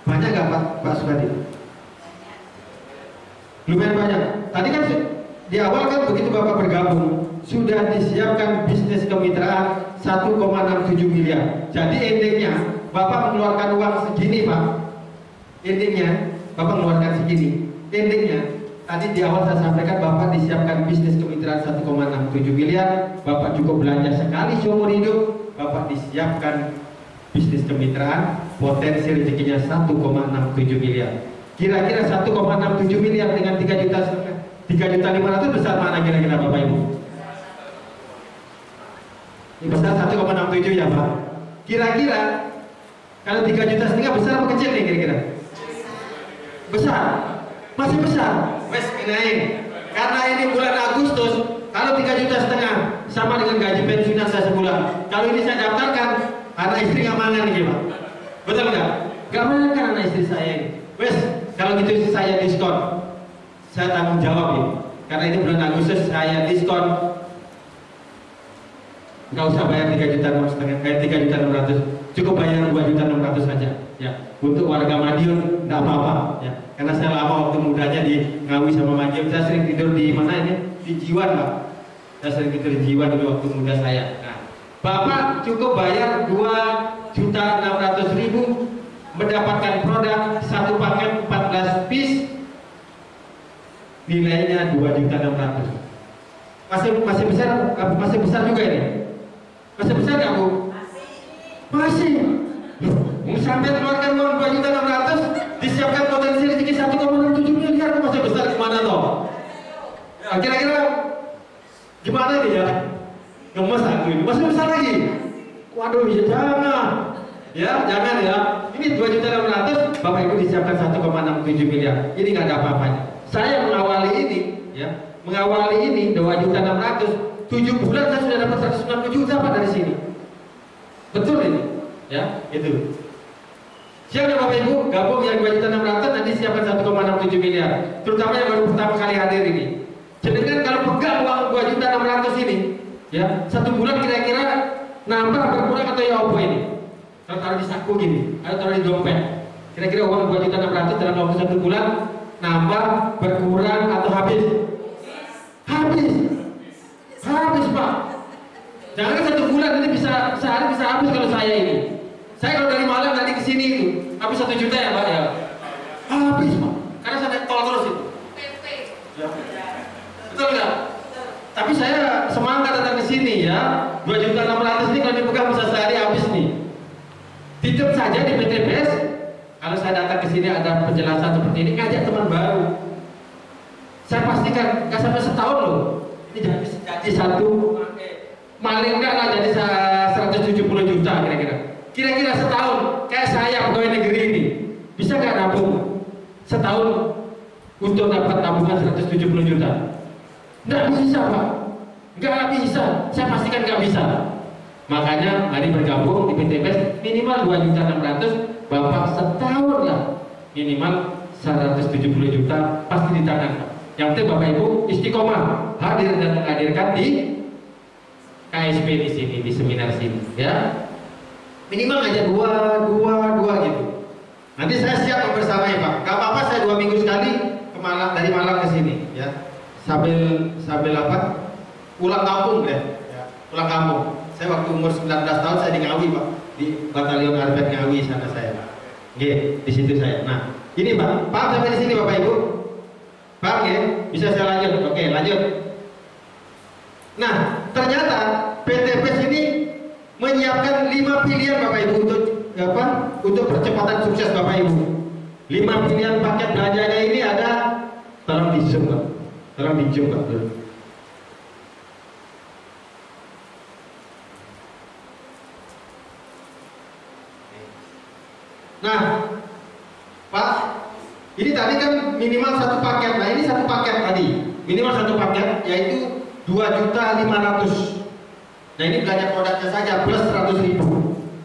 banyak nggak Pak Sukadi? Lumayan banyak. Tadi kan di awal kan begitu Bapak bergabung sudah disiapkan bisnis kemitraan 1,67 miliar. Jadi endingnya Bapak mengeluarkan uang segini Pak. Endingnya Bapak mengeluarkan segini. Endingnya tadi di awal saya sampaikan Bapak disiapkan bisnis kemitraan 1,67 miliar. Bapak cukup belanja sekali seumur hidup. Bapak disiapkan bisnis kemitraan potensi rezekinya 1,67 miliar. Kira-kira 1,67 miliar dengan 3.500.000 besar mana kira-kira Bapak Ibu? Ini besar 1,67 ya Pak. Kira-kira kalau 3,5 juta besar apa kecil nih kira-kira? Besar, masih besar. Wes minain. Karena ini bulan Agustus, kalau 3,5 juta sama dengan gaji pensiunan saya sebulan. Kalau ini saya daftarkan, anak istri nggak mangan nih Pak. Betul nggak? Nggak mangan kan anak istri saya ini. Wes kalau gitu saya diskon. Saya tanggung jawab ya. Karena ini bulan Agustus saya diskon. Nggak usah bayar 3.600.000, cukup bayar 2.600.000 saja ya. Untuk warga Madiun nggak apa-apa ya, karena saya lama waktu mudanya di Ngawi sama Madiun. Saya sering tidur di mana ini? Di Jiwan Pak. Saya sering tidur di Jiwan dulu waktu muda saya. Nah, Bapak cukup bayar 2.600.000 mendapatkan produk satu paket 14 piece, nilainya 2.600.000. Masih besar juga ini. Masih besar nggak Bu? Masih. Sampai keluarkan uang 2.600.000, disiapkan potensi rezeki 1,67 miliar, masih besar gimana toh? Ya, kira-kira gimana nih ya? Gemes aku ini, masih besar lagi. Waduh, ya jangan. Ya, jangan ya. Ini 2.600.000, Bapak Ibu disiapkan 1,67 miliar. Ini nggak ada apa-apanya. Saya mengawali ini, ya, mengawali ini 2.600.000. 7 bulan saya sudah dapat 190 juta Pak dari sini. Betul ini? Ya, itu. Siap ya Bapak Ibu, gabung yang 2.600.000, nanti siapkan 1,67 miliar. Terutama yang baru pertama kali hadir ini. Sedangkan kalau pegang uang 2.600.000 ini, ya, 1 bulan kira-kira nambah berkurang atau ya apa ini? Kalau taruh di saku gini, atau taruh di dompet, kira-kira uang 2.600.000 dalam waktu 1 bulan nambah, berkurang atau habis? Habis. Habis Pak. Jangan 1 bulan ini bisa sehari bisa habis kalau saya ini. Saya kalau dari malam nanti ke sini itu habis 1 juta ya Pak ya. Habis Pak. Karena saya naik tol terus itu. Ya. Betul nggak? Tapi saya semangat datang ke sini ya. 2.600.000 ini kalau dipegang bisa sehari habis nih. saja di PTPS. Kalau saya datang ke sini ada penjelasan seperti ini, ngajak teman baru. Saya pastikan nggak sampai setahun loh. Ini jadi satu maling nggak lah jadi 170 juta kira-kira. Kira-kira setahun kayak saya pegawai negeri ini bisa nggak nabung setahun untuk dapat tabungan 170 juta? Nggak bisa Pak, nggak bisa. Saya pastikan nggak bisa. Makanya mari bergabung di PTPS minimal 2.600.000, Bapak setahun lah minimal 170 juta pasti di tangan Pak. Yang penting Bapak Ibu istiqomah hadir dan menghadirkan di KSP di sini, di seminar sini ya. Minimal aja dua gitu. Nanti saya siap membersamai Pak. Gak apa-apa saya 2 minggu sekali ke Malang, dari Malang ke sini ya. Sambil apa? Pulang kampung deh. Ya. Pulang kampung. Saya waktu umur 19 tahun saya di Ngawi Pak, di Batalion Arvet Ngawi sana saya. Oke, di situ saya. Nah, ini Pak, paham sampai di sini Bapak Ibu? Paham ya? Bisa saya lanjut? Oke, lanjut. Nah, ternyata PTPS ini menyiapkan 5 pilihan Bapak Ibu untuk apa? Untuk percepatan sukses Bapak Ibu. 5 pilihan paket belanjanya ini ada, tolong di zoom Pak. Tolong di zoom Pak dulu. Nah, Pak, ini tadi kan minimal 1 paket. Nah, ini 1 paket tadi. Minimal 1 paket yaitu 2.500.000. Nah, ini belanja produknya saja plus 100.000.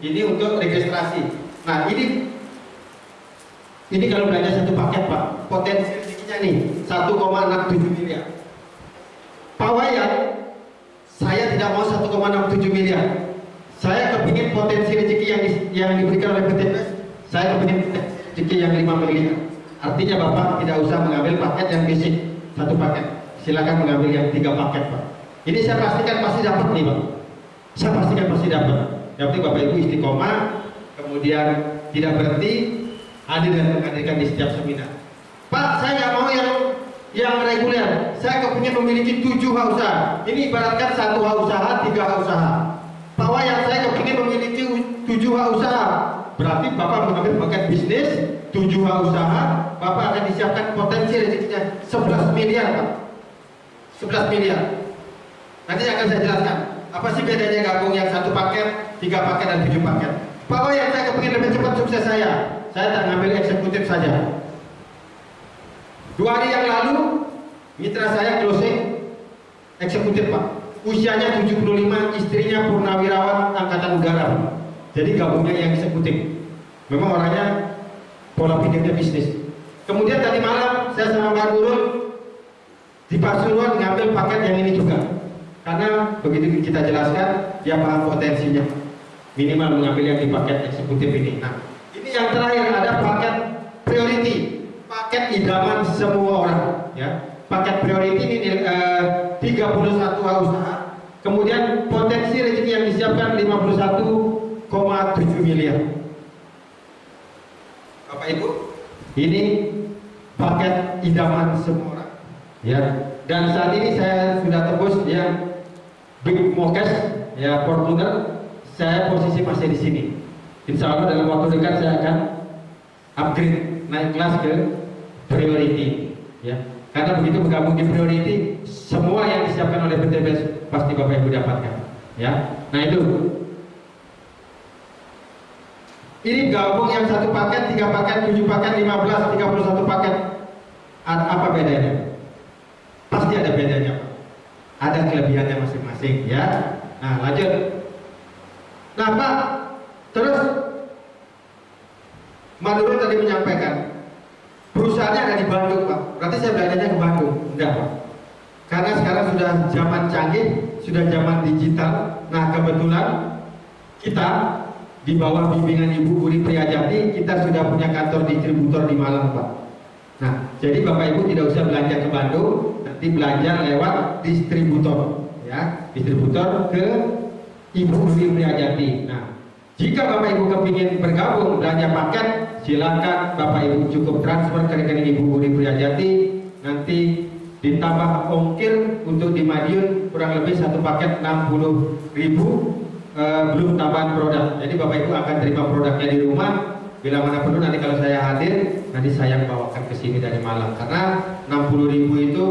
Ini untuk registrasi. Nah, ini kalau belanja 1 paket Pak, potensi rezekinya nih 1,67 miliar. Pak Wayan, saya tidak mau 1,67 miliar. Saya kepingin potensi rezeki yang diberikan oleh PTPS. Saya kepingin potensi rezeki yang 5 miliar. Artinya Bapak tidak usah mengambil paket yang basic 1 paket. Silakan mengambil yang 3 paket Pak. Ini saya pastikan pasti dapat nih Pak. Saya pastikan pasti dapat. Yang penting Bapak Ibu istiqomah, kemudian tidak berhenti, hadir dan menghadirkan di setiap seminar. Pak, saya nggak mau yang reguler. Saya kepingin memiliki 7 usaha. Ini ibaratkan 1 usaha, 3 usaha. Pak Wayan, saya kepingin memiliki 7 usaha. Berarti Bapak mengambil paket bisnis 7 usaha, Bapak akan disiapkan potensi rezekinya 11 miliar Pak. 11 miliar. Nanti akan saya jelaskan apa sih bedanya gabung yang 1 paket, 3 paket dan 7 paket. Pak Wayan, saya kepingin lebih cepat sukses saya tak ngambil eksekutif saja. 2 hari yang lalu mitra saya closing eksekutif Pak. Usianya 75, istrinya purnawirawan angkatan udara Pak. Jadi gabungnya yang eksekutif. Memang orangnya pola pikirnya bisnis. Kemudian tadi malam saya sama Pak Nurul di Pasuruan ngambil paket yang ini juga. Karena begitu kita jelaskan, dia paham potensinya. Minimal mengambil yang di paket eksekutif ini. Nah, ini yang terakhir ada paket priority, paket idaman semua orang. Ya, paket priority ini 31 usaha. Kemudian potensi rezeki yang disiapkan 51,7 miliar. Bapak Ibu, ini paket idaman semua orang. Ya, dan saat ini saya sudah tembus yang Big Mokes, ya Portugal. Saya posisi masih di sini. Insya Allah dalam waktu dekat saya akan upgrade, naik kelas ke priority. Ya, karena begitu bergabung di priority, semua yang disiapkan oleh PTPS pasti Bapak Ibu dapatkan. Ya, nah itu. Ini gabung yang 1 paket, 3 paket, 7 paket, 15, 31 paket. Apa bedanya? Pasti ada bedanya Pak. Ada kelebihannya masing-masing ya. Nah lanjut. Nah Pak, terus Mbak Nurul tadi menyampaikan perusahaannya ada di Bandung Pak. Berarti saya belanjanya ke Bandung. Enggak Pak. Karena sekarang sudah zaman canggih, sudah zaman digital. Nah kebetulan kita di bawah bimbingan Ibu Uri Priyajati, kita sudah punya kantor distributor di Malang Pak. Nah, jadi Bapak Ibu tidak usah belanja ke Bandung, nanti belanja lewat distributor, ya, distributor ke Ibu Uri Priyajati. Nah, jika Bapak Ibu kepingin bergabung belanja paket, silakan Bapak Ibu cukup transfer ke rekening Ibu Uri Priyajati, nanti ditambah ongkir untuk di Madiun kurang lebih 1 paket 60.000, belum tambahan produk. Jadi Bapak Ibu akan terima produknya di rumah. Bila mana perlu nanti kalau saya hadir, nanti saya bawakan ke sini dari Malang. Karena 60.000 itu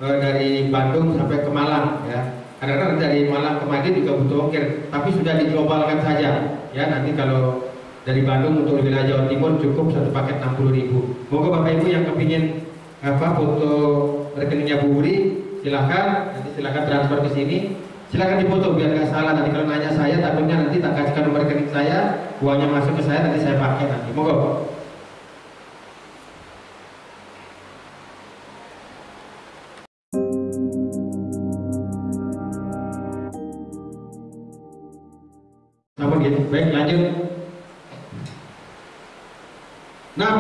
dari Bandung sampai ke Malang ya. Kadang-kadang dari Malang ke Madiun juga butuh ongkir, tapi sudah diglobalkan saja ya. Nanti kalau dari Bandung untuk wilayah Jawa Timur cukup satu paket 60.000. Moga Bapak Ibu yang kepingin foto rekeningnya Bu Wuri, silakan, nanti silakan transfer ke sini. Silakan dipoto biar nggak salah. Nanti kalau nanya saya, takutnya nanti tak kasihkan nomor rekening saya, uangnya masuk ke saya, nanti saya pakai nanti. Moga. Namun gitu, baik lanjut. Nah,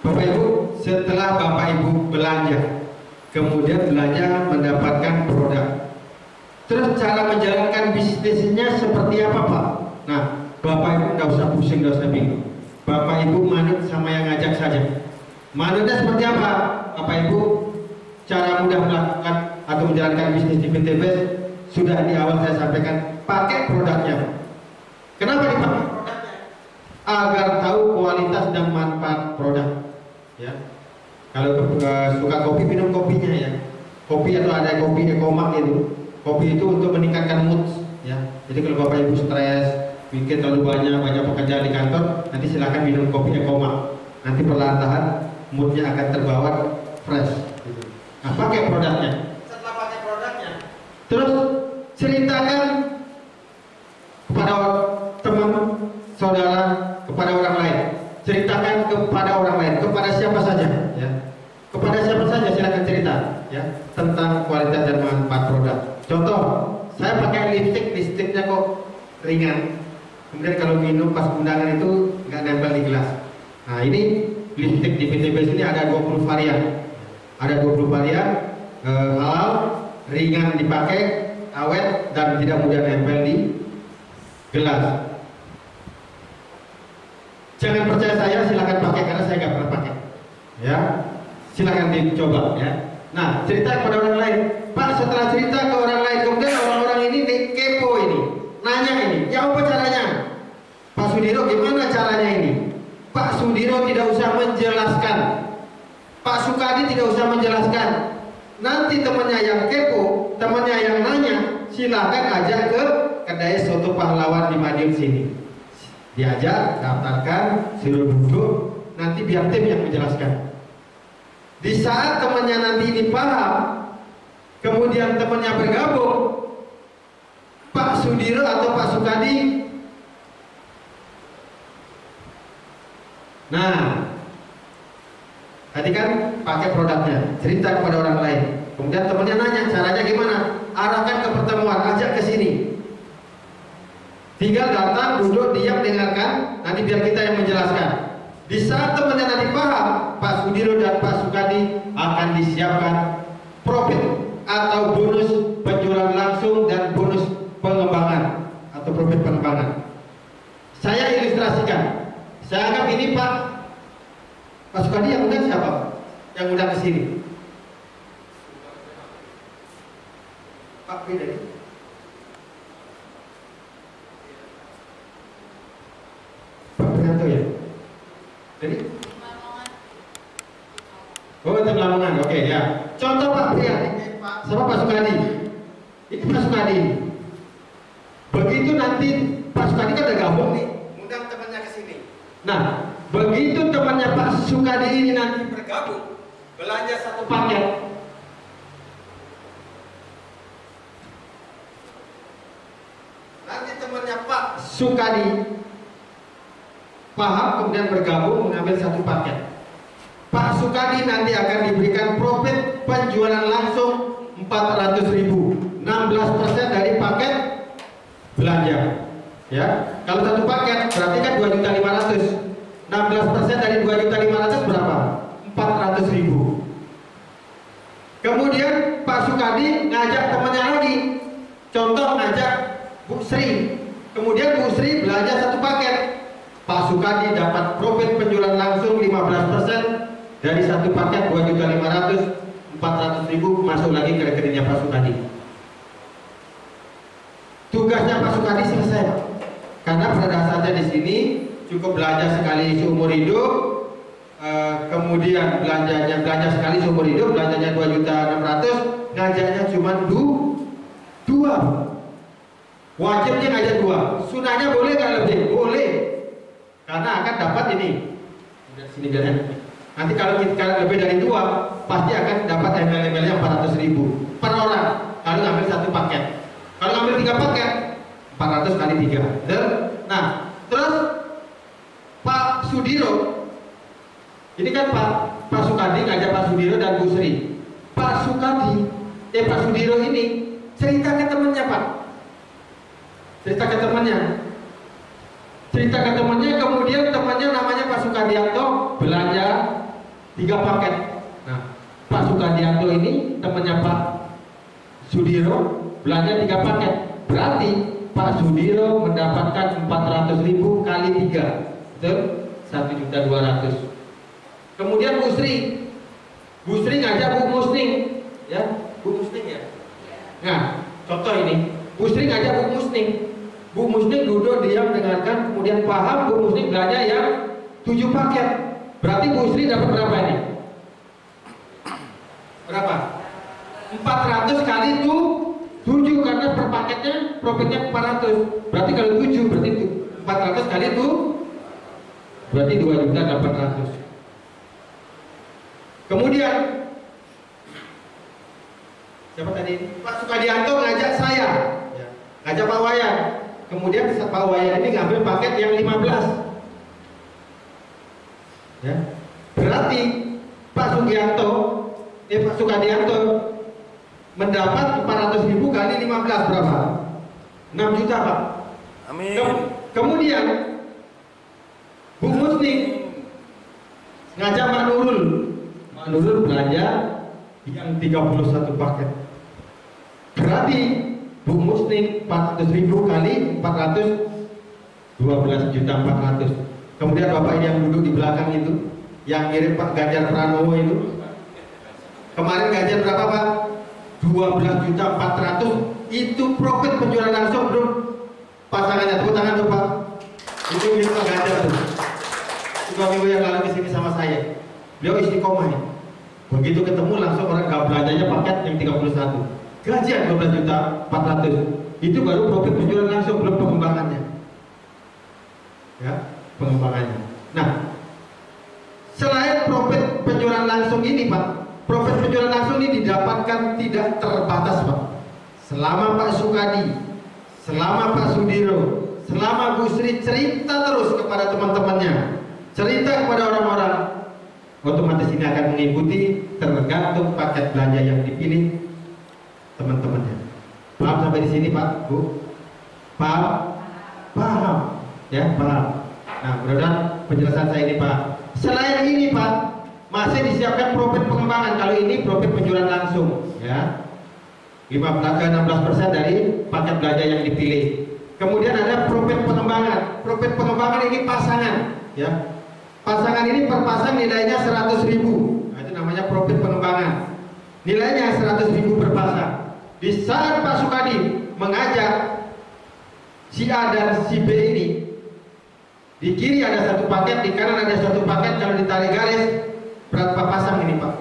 Bapak Ibu, setelah Bapak Ibu belanja, kemudian belanja mendapatkan produk. Terus cara menjalankan bisnisnya seperti apa, Pak? Nah, Bapak Ibu nggak usah pusing, nggak usah bingung. Bapak Ibu manut sama yang ngajak saja. Manutnya seperti apa? Bapak Ibu, cara mudah melakukan atau menjalankan bisnis di PTBES sudah di awal saya sampaikan, pakai produknya. Kenapa dipakai produknya? Agar tahu kualitas dan manfaat produk. Ya. Kalau suka kopi, minum kopinya ya. Kopi atau ada kopi Ekomak itu. Kopi itu untuk meningkatkan mood ya. Jadi kalau Bapak Ibu stres, mungkin terlalu banyak pekerjaan di kantor, nanti silakan minum kopi Ekomak. Nanti perlahan-lahan moodnya akan terbawa fresh gitu. Nah, pakai produknya. Setelah pakai produknya, terus ceritakan kepada teman, saudara, kepada orang lain. Ceritakan kepada orang lain, kepada siapa saja ya. Kepada siapa saja silakan cerita ya tentang kualitas dan manfaat produk. Contoh, saya pakai lipstiknya kok ringan. Kemudian kalau minum pas undangan itu nggak nempel di gelas. Nah ini lipstik di PTBES ini ada 20 varian. Ada 20 varian, halal, ringan dipakai, awet dan tidak mudah nempel di gelas. Jangan percaya saya, silakan pakai karena saya nggak pernah pakai. Ya, silakan dicoba ya. Nah, cerita kepada orang lain. Pak, setelah cerita ke orang lain, kemudian orang-orang ini kepo ini, nanya ini, ya apa caranya? Pak Sudiro, gimana caranya ini? Pak Sudiro tidak usah menjelaskan. Pak Sukadi tidak usah menjelaskan. Nanti temannya yang kepo, temannya yang nanya, silakan ajak ke kedai soto pahlawan di Madiun sini. Diajak, daftarkan, suruh duduk, nanti biar tim yang menjelaskan. Di saat temannya nanti ini paham, kemudian temannya bergabung, Pak Sudiro atau Pak Sukadi, nah, tadi kan pakai produknya, cerita kepada orang lain, kemudian temannya nanya caranya gimana, arahkan ke pertemuan, ajak ke sini. Tinggal datang, duduk, diam, dengarkan, nanti biar kita yang menjelaskan. Di saat temannya nanti paham, Pak Sudiro dan Pak Sukadi akan disiapkan profit atau bonus penjualan langsung dan bonus pengembangan atau profit pengembangan. Saya ilustrasikan. Saya anggap ini Pak Sukadi yang undang siapa? Yang undang ke sini? Pak Beda. Pak Prianto ya? Jadi? Oh, itu Lamongan, oke ya. Contoh Pak Prianto, sama Pak Sukadi. Ini Pak Sukadi. Begitu nanti Pak Sukadi kan udah gabung nih, undang temannya ke sini. Nah, begitu temannya Pak Sukadi ini nanti bergabung, belanja satu paket. Nanti temannya Pak Sukadi paham kemudian bergabung mengambil satu paket. Pak Sukadi nanti akan diberikan profit penjualan langsung 400.000, 16% dari paket belanja. Ya, kalau satu paket berarti kan 2.500.000. 16% dari 2.500.000 berapa? 400.000. Kemudian Pak Sukadi ngajak temannya lagi. Contoh ngajak Bu Sri. Kemudian Bu Sri belanja satu paket. Pak Sukadi dapat profit penjualan langsung 15% dari satu paket 2.500.000, 400.000 masuk lagi ke rekeningnya Pak Sukadi. Tugas tugasnya Pak Sukadi selesai, Pak. Karena pada dasarnya di sini cukup belanja sekali seumur hidup, kemudian belanja sekali seumur hidup, belanjanya 2.600.000, ngajaknya cuma 2. Wajibnya ngajak 2, sunahnya boleh nggak lebih? Boleh, karena akan dapat ini. Sini biar nanti kalau kita lebih dari 2, pasti akan dapat email-emailnya 400.000 per orang kalau ngambil 1 paket. Kalau ngambil 3 paket, 400 kali 3. Nah, terus Pak Sudiro, ini kan Pak Sukadi ngajak Pak Sudiro dan Bu Sri. Pak Sudiro ini cerita ke temannya, Pak. Cerita ke temannya, kemudian temannya namanya Pak Sukadianto belanja 3 paket. Nah, Pak Sukadianto ini temannya Pak Sudiro belanja 3 paket. Berarti Pak Sudiro mendapatkan 400.000 kali 3, betul? 1.200.000. Kemudian Bu Sri ngajak Bu Musning, ya, Bu Musning ya. Nah, contoh ini, Bu Sri ngajak Bu Musning duduk diam dengarkan, kemudian paham, Bu Musning belanja yang 7 paket. Berarti Bu Sri dapat berapa ini? Berapa? 400 kali itu 7, karena per paketnya profitnya 400. Berarti kalau 7 berarti 400 kali itu berarti 2.800.000. Kemudian siapa tadi? Pak Sukadianto ngajak saya, ngajak Pak Wayan. Kemudian Pak Wayan ini ngambil paket yang 15. Ya. Berarti Pak Sukadianto mendapat 400.000 kali 15 berapa? 6 juta, Pak. Amin. Kemudian Bu Musning ngajak Pak Nurul belanja yang 31 paket. Berarti Bu Musning 400.000 kali 400, 12.400.000. Kemudian Bapak ini yang duduk di belakang itu, yang ngirim Pak Ganjar Pranowo itu, kemarin gajian berapa, Pak? 12.400.000. Itu profit penjualan langsung, bro. Pasangannya, tepuk tangan tuh, Pak. Itu milik Pak Ganjar tuh. 2 minggu yang lalu kesini sama saya. Beliau istiqomah ya. Begitu ketemu langsung orang gak belanjanya paket yang 31. Gajian 12.400.000. Itu baru profit penjualan langsung, belum pengembangannya. Ya, pengembangannya. Nah, selain profit penjualan langsung ini, Pak, profit penjualan langsung ini didapatkan tidak terbatas, Pak. Selama Pak Sukadi, selama Pak Sudiro, selama Bu Sri cerita terus kepada teman-temannya, cerita kepada orang-orang, otomatis ini akan mengikuti tergantung paket belanja yang dipilih teman-temannya. Paham sampai di sini, Pak, Bu? Paham? Paham? Ya, paham. Nah, mudah-mudahan penjelasan saya ini, Pak. Selain ini, Pak, masih disiapkan profit pengembangan. Kalau ini profit penjualan langsung, ya, 15-16% dari paket belanja yang dipilih. Kemudian ada profit pengembangan. Profit pengembangan ini pasangan, ya. Pasangan ini per pasang nilainya 100.000. Nah, itu namanya profit pengembangan. Nilainya 100.000 per pasang. Di saat Pak Sukadi mengajak si A dan si B ini, di kiri ada 1 paket, di kanan ada 1 paket. Kalau ditarik garis, berapa pasang ini, Pak?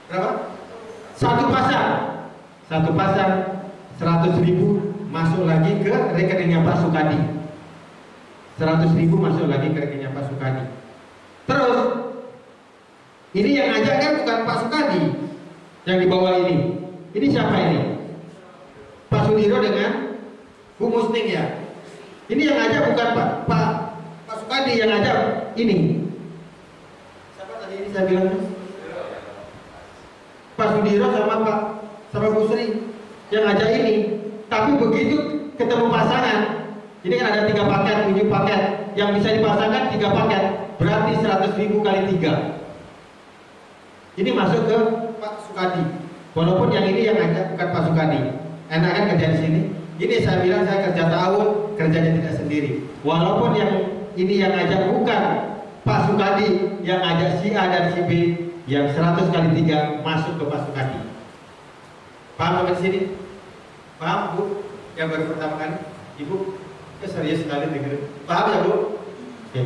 Berapa? 1 pasang. 1 pasang 100.000 masuk lagi ke rekeningnya Pak Sukadi. 100.000 masuk lagi ke rekeningnya Pak Sukadi. Terus ini yang ngajak kan bukan Pak Sukadi yang di bawah ini. Ini siapa ini? Pak Sudiro dengan Bu Musning, ya. Ini yang ngajak bukan Pak Sukadi, yang ngajak ini. Siapa tadi ini saya bilang? Pak Sudiro sama Bu Sri yang ngajak ini. Tapi begitu ketemu pasangan, ini kan ada 3 paket, 7 paket, yang bisa dipasangkan 3 paket, berarti 100.000 kali 3. Ini masuk ke Pak Sukadi. Walaupun yang ini yang ngajak bukan Pak Sukadi. Enak kan kerja di sini? Ini saya bilang saya kerja tahun, kerjanya tidak sendiri. Walaupun yang ini yang ngajak bukan Pak Sukadi, yang ngajak si A dan si B, yang 100 kali 3 masuk ke Pak Sukadi. Paham sampai sini? Paham, Bu? yang baru pertama kali? Ibu, serius sekali dengerin. Paham ya Bu? Oke.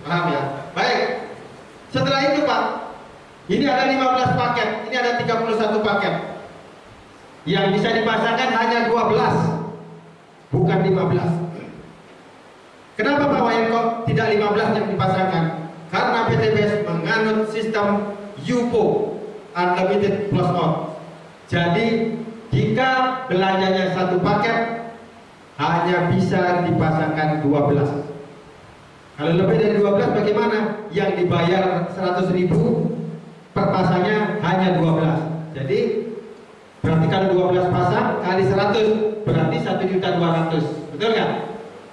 Paham ya? Baik. Setelah itu Pak, ini ada 15 paket, ini ada 31 paket. Yang bisa dipasangkan hanya 12, bukan 15. Kenapa Pak Wayan kok tidak 15 yang dipasangkan? Karena PTBS menganut sistem UPO, Unlimited Plus Out. Jadi jika belanjanya satu paket hanya bisa dipasangkan 12. Kalau lebih dari 12 bagaimana? Yang dibayar 100.000 per pasangnya hanya 12. Jadi berarti kalau 12 pasang kali 100 berarti 1.200.000. Betul nggak?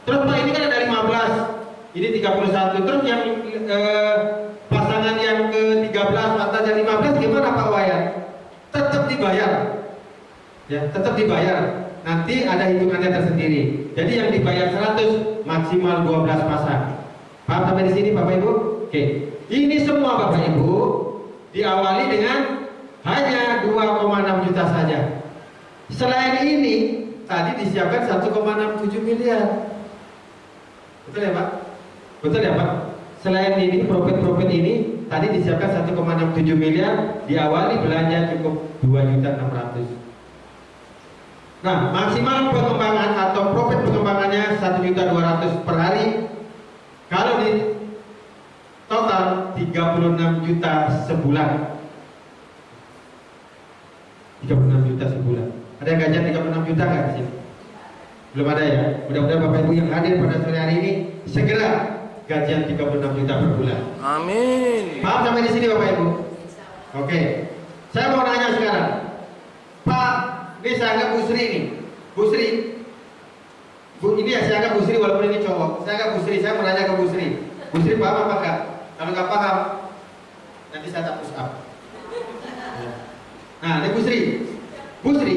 Terus Pak ini kan ada 15, ini 31. Terus yang pasangan yang ke-13 atasnya 15 gimana Pak Wayan? Tetap dibayar. Ya, tetap dibayar. Nanti ada hitungannya tersendiri. Jadi yang dibayar 100 maksimal 12 pasang. Paham sampai di sini Bapak Ibu? Oke. Ini semua Bapak Ibu diawali dengan hanya 2,6 juta saja. Selain ini tadi disiapkan 1,67 miliar. Betul ya Pak? Betul ya Pak? Selain ini profit ini tadi disiapkan 1,67 miliar, diawali belanja cukup 2.600.000. Nah, maksimal pengembangan atau profit pengembangannya 1.200.000 per hari. Kalau di total 36 juta sebulan. 36 juta sebulan. Ada yang gajian 36 juta nggak di sini? Belum ada ya? Mudah-mudahan Bapak Ibu yang hadir pada sore hari ini segera gajian 36 juta per bulan. Amin. Paham sampai di sini Bapak Ibu? Oke. Saya mau nanya sekarang. Pak, ini saya anggap Bu Sri ini. Bu Sri. Bu, ini ya saya anggap Bu Sri walaupun ini cowok. Saya anggap Bu Sri, saya mau nanya ke Bu Sri. Bu Sri paham apa enggak? Kalau nggak paham, nanti saya tak push up. Nah, ini Bu Sri. Bu Sri,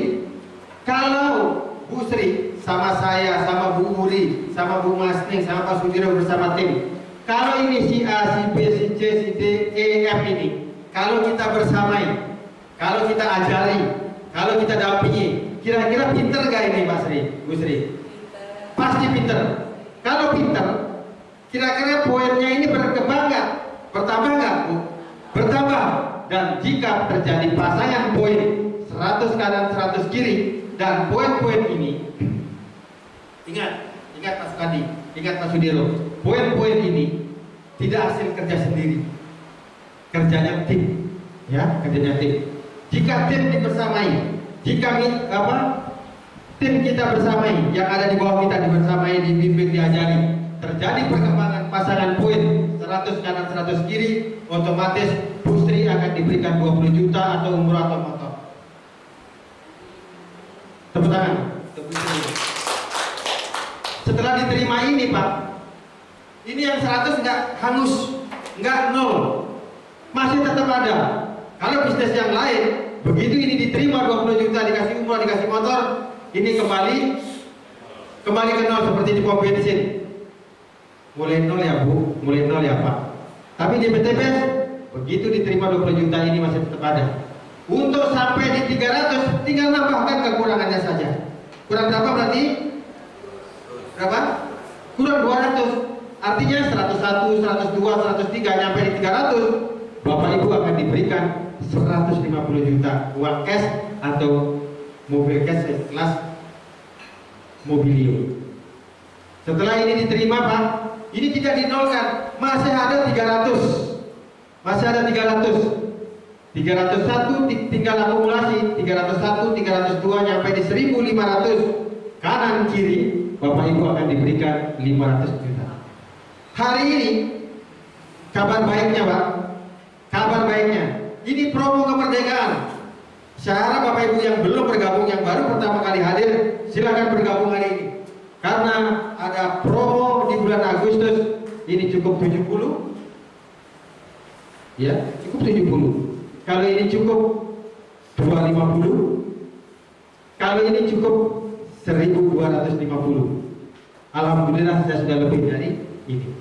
kalau Bu Sri sama saya, sama Bu Uri, sama Bu Masning, sama Pak Sudiro bersama tim, kalau ini si A, si B, si C, si D, E, F ini, kalau kita bersamai, kalau kita ajari, kalau kita dampingi, kira-kira pinter gak ini Pak Sri, Bu Sri? Pasti pinter. Kalau pinter, kira-kira poinnya ini berkembang nggak? Bertambah nggak, Bu? Bertambah. Dan jika terjadi pasangan poin 100 kanan 100 kiri dan poin-poin ini, ingat Pak Sukadi, ingat Pak Sudiro, poin-poin ini tidak hasil kerja sendiri, kerjanya tim, ya, kerjanya tim. Jika tim dibersamai, jika tim kita bersamai, yang ada di bawah kita dibersamai, dibimbing, diajari, terjadi perkembangan pasangan poin 100 kanan 100 kiri, otomatis Bu Sri akan diberikan 20 juta atau umroh atau motor. Tepuk tangan. Setelah diterima ini Pak, ini yang 100 nggak hangus, nggak nol, masih tetap ada. Kalau bisnis yang lain, begitu ini diterima 20 juta, dikasih umroh, dikasih motor, ini kembali ke nol seperti di pom bensin. Mulai nol ya Bu, mulai nol ya Pak. Tapi di PTBS begitu diterima 20 juta ini masih tetap ada. Untuk sampai di 300 tinggal nambahkan kekurangannya saja. Kurang berapa berarti? Berapa? Kurang 200. Artinya 101, 102, 103 nyampe di 300, Bapak Ibu akan diberikan 150 juta uang cash atau mobil cash kelas Mobilio. Setelah ini diterima Pak, ini tidak dinolkan, masih ada 300, masih ada 300. 301 tinggal akumulasi, 301, 302 nyampe di 1500 kanan kiri, Bapak Ibu akan diberikan 500 juta. Hari ini kabar baiknya Pak, kabar baiknya, ini promo kemerdekaan. Saya harap Bapak Ibu yang belum bergabung, yang baru pertama kali hadir, silakan bergabung hari ini. Karena ada promo di bulan Agustus, ini cukup 70, ya, cukup 70. Kalau ini cukup 250, kalau ini cukup 1250. Alhamdulillah saya sudah lebih dari ini.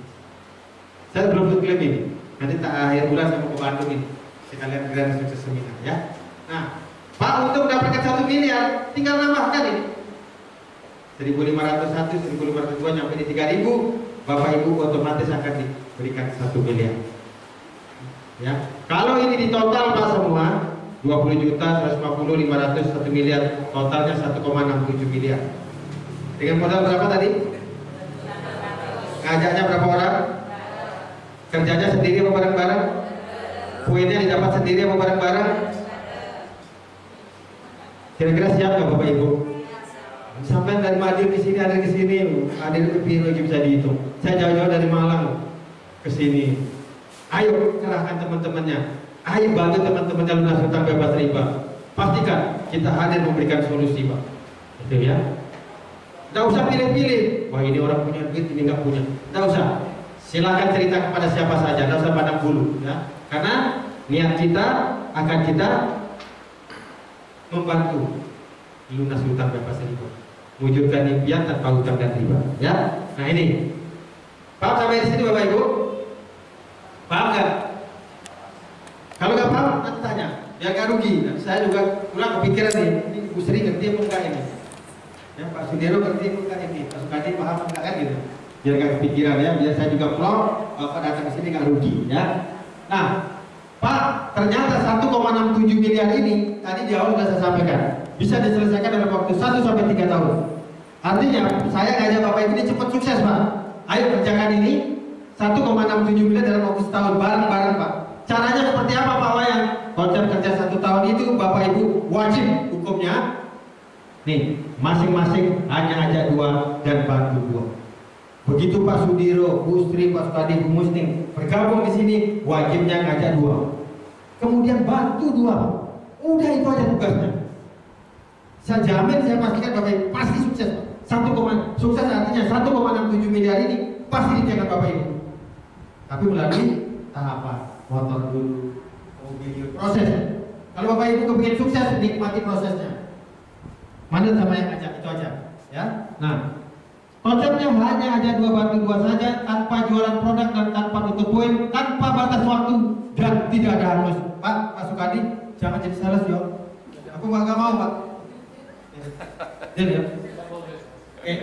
Saya belum klaim ini. Nanti tak akhir bulan saya mau ke Bandung ini. Kita lihat grand sukses seminar ya. Nah, Pak, untuk mendapatkan 1 miliar tinggal nambahkan ini 1.501, 1.502 sampai di 3.000, Bapak Ibu otomatis akan diberikan 1 miliar. Ya, kalau ini di total Pak semua 20 juta, 150, 500, 1 miliar, totalnya 1,67 miliar. Dengan modal berapa tadi? Ngajaknya berapa orang? Kerjanya sendiri apa bareng-bareng? Poinnya didapat sendiri apa bareng-bareng? Kira-kira siap nggak Bapak Ibu? Sampai dari Madiun ke sini, ada ke sini, ada ke Piro bisa dihitung. Saya jauh-jauh dari Malang ke sini. Ayo kerahkan teman-temannya. Ayo bantu teman-temannya lunas hutang bebas riba. Pastikan kita hadir memberikan solusi, Pak. Itu ya. Nggak usah pilih-pilih. Wah, ini orang punya duit, ini nggak punya. Nggak usah. Silakan cerita kepada siapa saja. Nggak usah pandang bulu, ya. Karena niat kita akan kita membantu lunas hutang bebas riba, wujudkan impian tanpa hutang dan riba. Ya. Nah ini. Paham sampai di sini Bapak Ibu? Paham nggak? Kalau nggak paham nanti tanya. Biar nggak rugi. Nanti saya juga pulang kepikiran nih. Ini Ibu Sri ngerti apa enggak ini? Ya, Pak Sudiro ngerti apa enggak ini? Pak Sukadi paham enggak kan gitu? Biar nggak kepikiran ya. Biar saya juga pulang. Bapak datang ke sini nggak rugi. Ya. Nah, Pak, ternyata 1,67 miliar ini tadi di awal sudah saya sampaikan bisa diselesaikan dalam waktu 1 sampai 3 tahun. Artinya saya ngajak Bapak Ibu ini cepat sukses Pak. Ayo kerjakan ini 1,67 miliar dalam waktu setahun bareng-bareng Pak. Caranya seperti apa Pak Wayan? Konsep kerja 1 tahun itu Bapak Ibu wajib hukumnya nih masing-masing hanya ajak 2 dan bantu 2. Begitu Pak Sudiro, Bu Sri, Pak Sukadi, Bu Musning bergabung di sini wajibnya ngajak 2. Kemudian bantu 2. Udah itu aja tugasnya. Saya jamin, saya pastikan Bapak Ibu pasti sukses. Sukses artinya 1,67 miliar ini pasti dijaga Bapak Ibu. Tapi melalui tahapan, motor dulu, mobil dulu, proses. Kalau Bapak Ibu kepingin sukses, nikmati prosesnya. Mana sama yang ngajak itu aja, ya. Nah, konsepnya hanya ada 2 bantu 2 saja, tanpa jualan produk dan tanpa tutup poin, tanpa batas waktu dan tidak ada hangus. Pak Sukadi, jangan jadi sales yo. Aku nggak mau Pak. Ya. Oke,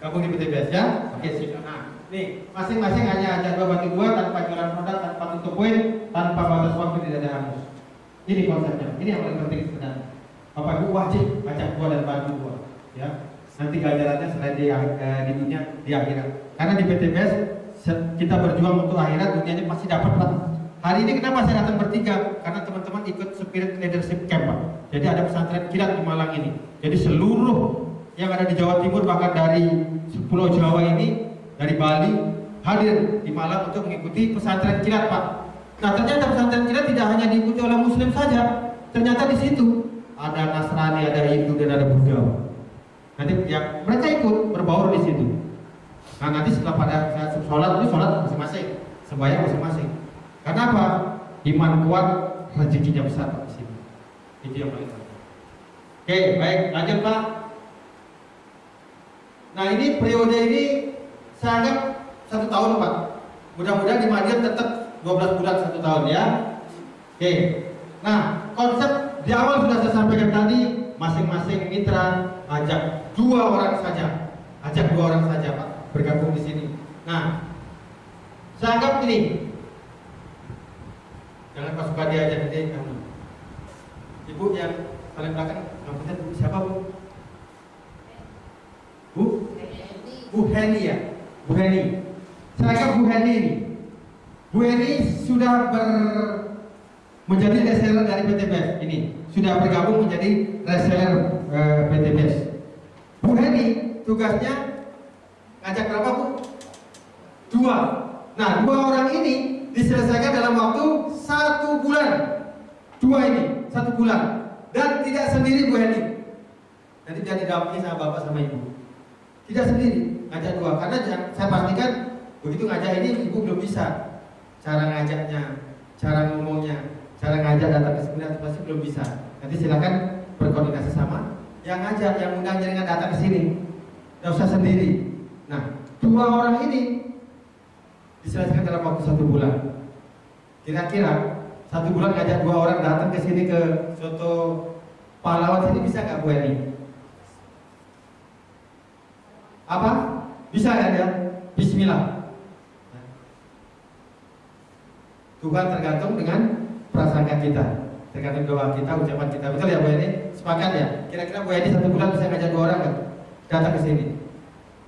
gabung di PTBS ya. Oke, sip. Nah, nih masing-masing hanya ajak 2 bantu 2 tanpa jualan produk, tanpa tutup poin, tanpa batas waktu, tidak ada hangus. Ini konsepnya. Ini yang paling penting sebenarnya. Bapak Ibu wajib ajak 2 dan bantu 2, ya. Nanti ganjarannya selain di dunia, di akhirat. Karena di PTBS kita berjuang untuk akhirat, dunianya pasti dapat Pak. Hari ini kenapa saya datang bertiga? Karena teman-teman ikut Spirit Leadership Camp Pak. Jadi ada pesantren kilat di Malang ini. Jadi seluruh yang ada di Jawa Timur, bahkan dari Pulau Jawa ini, dari Bali, hadir di Malang untuk mengikuti pesantren kilat Pak. Nah ternyata pesantren kilat tidak hanya diikuti oleh Muslim saja. Ternyata di situ ada Nasrani, ada Hindu, dan ada Buddha. Nanti ya, mereka ikut berbaur di situ. Nah nanti setelah pada sholat itu sholat masing-masing, sembahyang masing-masing. Karena apa? Iman kuat, rezekinya besar Pak di sini. Itu yang paling penting. Oke, baik, lanjut Pak. Nah ini periode ini saya anggap 1 tahun Pak. Mudah-mudahan di Madiun tetap 12 bulan 1 tahun ya. Oke. Nah konsep di awal sudah saya sampaikan tadi, masing-masing mitra ajak 2 orang saja. Ajak 2 orang saja Pak bergabung di sini. Nah, saya anggap ini. Jangan Pak Sukadi aja nanti kamu. Ibu yang paling belakang, namanya siapa Bu? Bu Heni ya? Bu Heni. Saya anggap Bu Heni ini. Bu Heni sudah menjadi reseller dari PTBS ini. Sudah bergabung menjadi reseller PTBS. Bu Heni tugasnya ngajak berapa Bu? 2. Nah 2 orang ini diselesaikan dalam waktu 1 bulan. 2 ini 1 bulan. Dan tidak sendiri Bu Heni. Nanti dia didampingi sama bapak sama ibu. Tidak sendiri, ngajak 2. Karena saya pastikan begitu ngajak ini ibu belum bisa. Cara ngajaknya, cara ngomongnya, cara ngajak datang ke seminar pasti belum bisa. Nanti silakan berkoordinasi sama yang ngajak, yang undang jaringan datang ke sini. Tidak usah sendiri. Nah, 2 orang ini diselesaikan dalam waktu 1 bulan. Kira-kira 1 bulan ngajak 2 orang datang ke sini ke soto pahlawan sini bisa nggak Bu Eni? Apa? Bisa kan ya? Bismillah. Tuhan tergantung dengan prasangka kita, tergantung doa kita, ucapan kita. Betul ya Bu Eni? Sepakat ya? Kira-kira Bu Eni 1 bulan bisa ngajak 2 orang kan? Datang ke sini.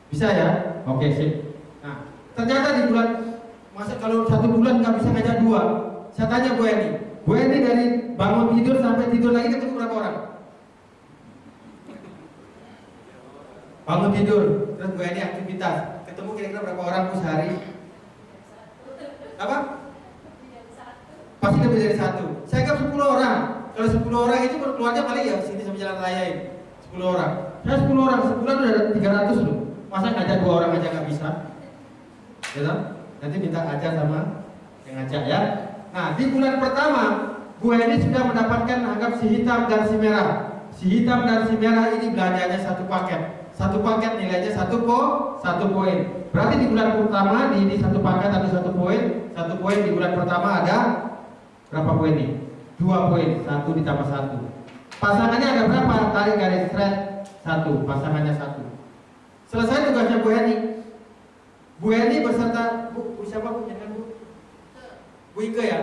Bisa ya? Oke, sip. Nah, ternyata di bulan, masa kalau 1 bulan nggak bisa ngajak 2? Saya tanya Bu Eni dari bangun tidur sampai tidur lagi ketemu berapa orang? Bangun tidur, terus Bu Eni aktivitas, ketemu kira-kira berapa orang Bu sehari? Apa? Pasti lebih dari 1. Saya kan 10 orang. Kalau 10 orang itu keluarnya paling ya sini sampai jalan raya ini. 10 orang. Saya 10 orang, sebulan udah 300 loh. Masa ngajak 2 orang aja nggak bisa? Ya, nanti minta ajar sama yang ngajak ya. Nah, di bulan pertama Bu Eni sudah mendapatkan anggap si hitam dan si merah. Si hitam dan si merah ini belanjanya 1 paket. 1 paket nilainya 1 poin. Berarti di bulan pertama di 1 paket ada 1 poin. 1 poin di bulan pertama ada berapa poin nih? 2 poin. 1 ditambah 1. Pasangannya ada berapa? Tarik garis stretch 1. Pasangannya 1. Selesai tugasnya Bu Eni. Bu Eni beserta Bu siapa Bu? Jangan Bu. Bu Ike ya.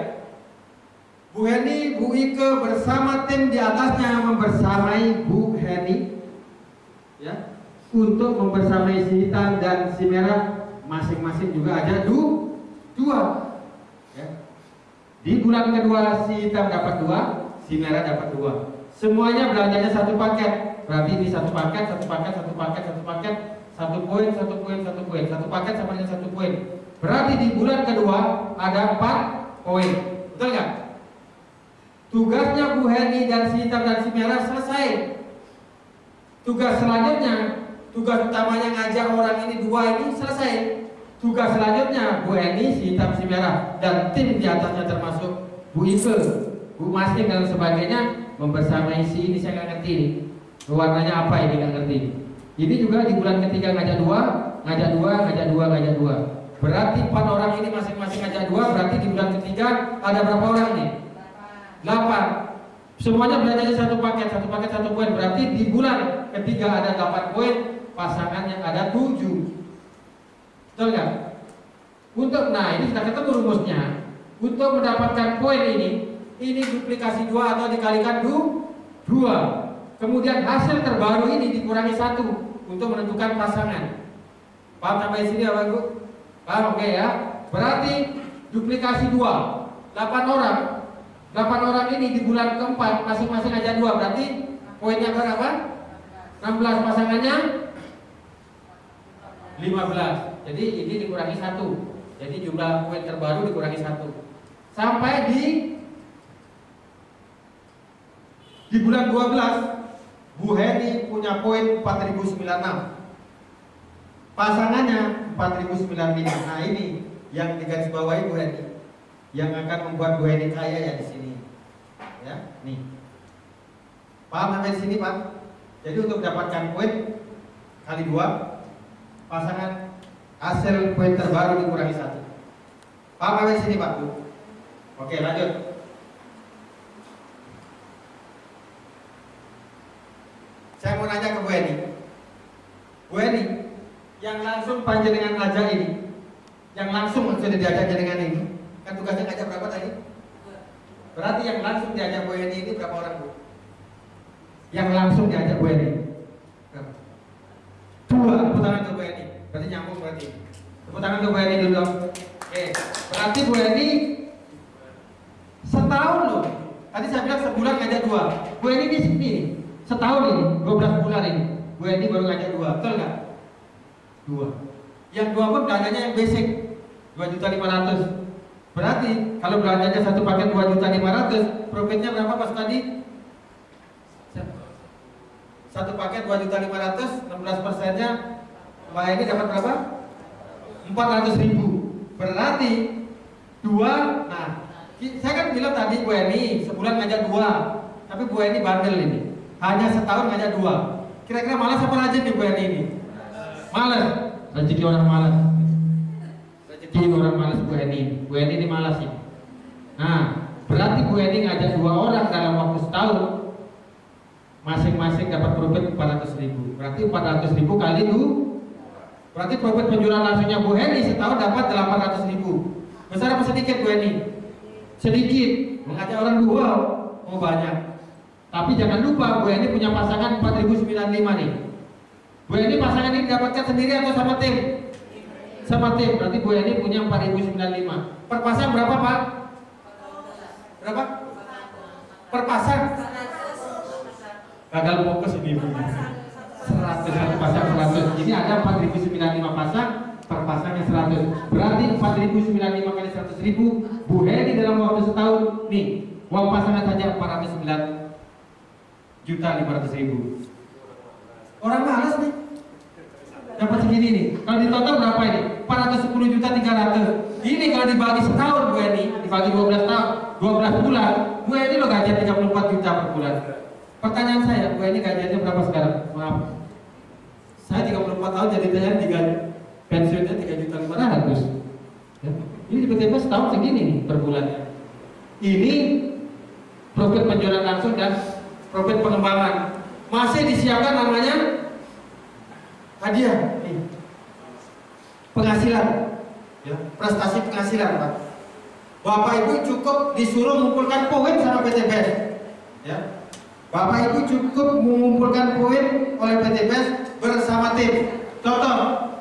Bu Eni, Bu Ike bersama tim di atasnya membersamai Bu Heni, ya, untuk membersamai si hitam dan si merah, masing-masing juga ada 2. Ya. Di bulan kedua si hitam dapat 2, si merah dapat 2. Semuanya belanjanya 1 paket. Berarti ini 1 paket, 1 paket, 1 paket, 1 paket, 1 poin, 1 poin, 1 poin. 1 paket sama dengan 1 poin. Berarti di bulan kedua ada 4 poin. Betul nggak? Tugasnya Bu Heni dan si hitam dan si merah selesai. Tugas selanjutnya, tugas utamanya ngajak orang ini 2 ini selesai. Tugas selanjutnya Bu Heni, si hitam, si merah dan tim di atasnya termasuk Bu Ike, Bu Masing dan sebagainya membersamai si ini. Saya nggak ngerti ini warnanya apa, ini nggak ngerti. Ini juga di bulan ketiga ngajak 2, ngajak 2, ngajak 2, ngajak 2. Berarti 4 orang ini masing-masing ngajak 2. Berarti di bulan ketiga ada berapa orang nih? 8. Semuanya belanjanya 1 paket, 1 paket, 1 poin. Berarti di bulan ketiga ada 8 poin. Pasangannya ada 7. Betul nggak? Nah ini sudah ketemu rumusnya. Untuk mendapatkan poin ini duplikasi 2 atau dikalikan 2. Kemudian hasil terbaru ini dikurangi 1 untuk menentukan pasangan. Paham sampai sini Bapak Ibu? Paham? Oke ya. Berarti duplikasi 2, 8 orang. 8 orang ini di bulan keempat masing-masing aja 2. Berarti poinnya berapa? 16. Pasangannya 15. Jadi ini dikurangi 1. Jadi jumlah poin terbaru dikurangi 1. Sampai di bulan 12 Bu Heni punya poin 4096. Pasangannya 4095. Nah ini yang digarisbawahi Bu Heni, yang akan membuat Bu Heni kaya ya di sini. Ya, nih. Paham sampai di sini, Pak? Jadi untuk mendapatkan poin kali 2, pasangan hasil poin terbaru dikurangi 1. Paham sampai di sini, Pak? Bu? Oke, lanjut. Saya mau nanya ke Bu Heni. Bu Heni, yang langsung panjenengan ngajak ini, yang langsung sudah diajak jenengan ini, kan tugasnya ngajak berapa tadi? Berarti yang langsung diajak Bu Heni ini berapa orang, Bu? Yang langsung diajak Bu Heni 2. Tepuk tangan ke Bu Heni. Berarti nyambung berarti. Tepuk tangan ke Bu Heni dulu dong. Oke, berarti Bu Heni setahun loh. Tadi saya bilang sebulan ngajak 2. Bu Heni di sini setahun ini, 12 bulan ini. Bu Heni baru ngajak 2, betul nggak? 2. Yang 2 pun belanjanya yang basic 2.500.000. Berarti kalau belanjanya 1 paket 2.500.000, profitnya berapa pas tadi? 1 paket 2.500.000, 16%-nya Mbak Heni dapat berapa? 400.000. Berarti 2. Nah, saya kan bilang tadi Bu Heni sebulan ngajak 2, tapi Bu Heni bandel ini. Hanya setahun ngajak 2. Kira-kira malas apa rajin nih Bu Heni ini? Malas. Rezeki orang malas. Rezeki orang malas Bu Heni. Bu Heni ini malas ya. Nah, berarti Bu Heni ngajak 2 orang dalam waktu setahun. masing-masing dapat profit 400.000. Berarti 400.000 kali 2. Berarti profit penjualan langsungnya Bu Heni setahun dapat 800.000. Besar apa sedikit Bu Heni? Sedikit. Mengajak orang dua mau banyak. Tapi jangan lupa Bu Heni punya pasangan 4.095 nih. Bu Heni pasangan ini dapatkan sendiri atau sama tim? Sama tim. Berarti Bu Heni punya 4.095. Per pasang berapa Pak? Berapa? Per pasang? Gagal fokus ini Bu. 100 satu pasang 100. Ini ada 4.095 pasang, per pasangnya 100. Berarti 4.095 kali 100.000 Bu Heni dalam waktu setahun nih uang pasangan saja 409.500.000. Orang malas nih dapat segini nih. Kalau di total berapa ini? 410.300.000. Ini kalau dibagi setahun Bu Heni, dibagi 12 tahun, 12 bulan, Bu Heni lo gajian 34 juta per bulan. Pertanyaan saya, Bu Heni gajiannya berapa sekarang? Maaf, saya 34 tahun jadi digaji pensiunnya 3.500.000. Ya. Ini tiba-tiba setahun segini nih per bulannya. Ini profit penjualan langsung dan profit pengembangan. Masih disiapkan namanya hadiah nih. Penghasilan, ya, prestasi penghasilan Pak. Bapak Ibu cukup disuruh mengumpulkan poin sama PTPS, ya. Bapak Ibu cukup mengumpulkan poin oleh PTPS bersama tim. Contoh,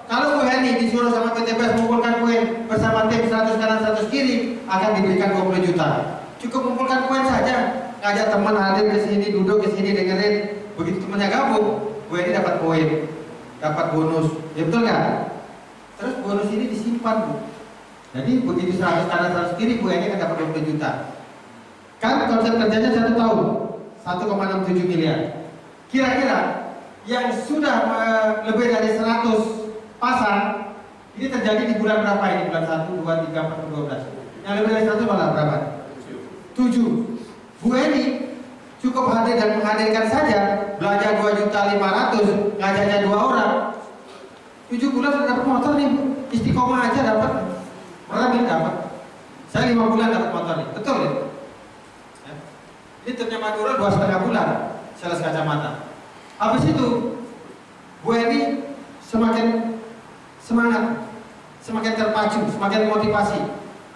kalau Bu Heni disuruh sama PTPS mengumpulkan poin bersama tim 100 kanan 100 kiri akan diberikan 20 juta. Cukup mengumpulkan poin saja, ngajak teman hadir ke sini, duduk ke sini dengerin. Begitu temannya gabung, Bu Heni dapat poin, dapat bonus, ya betul nggak? Terus bonus ini disimpan Bu. Jadi begitu 100 kanan 100 kiri Bu Heni akan dapat 20 juta. Kan konsep kerjanya 1 tahun, 1,67 miliar. Kira-kira yang sudah lebih dari 100 pasang ini terjadi di bulan berapa ini? Bulan 1, 2, 3, 4, 12. Yang lebih dari 100 malah berapa? 7. Bu Heni cukup hadir dan menghadirkan saja, belanja 2.500.000, ngajaknya 2 orang. 7 bulan sudah dapat motor nih Bu. Istiqomah aja dapat. Orang ini dapat. Saya 5 bulan dapat motor nih. Betul ya? Ini ternyata Madura 2,5 bulan sales kacamata. Habis itu Bu Heni semakin semangat, semakin terpacu, semakin motivasi.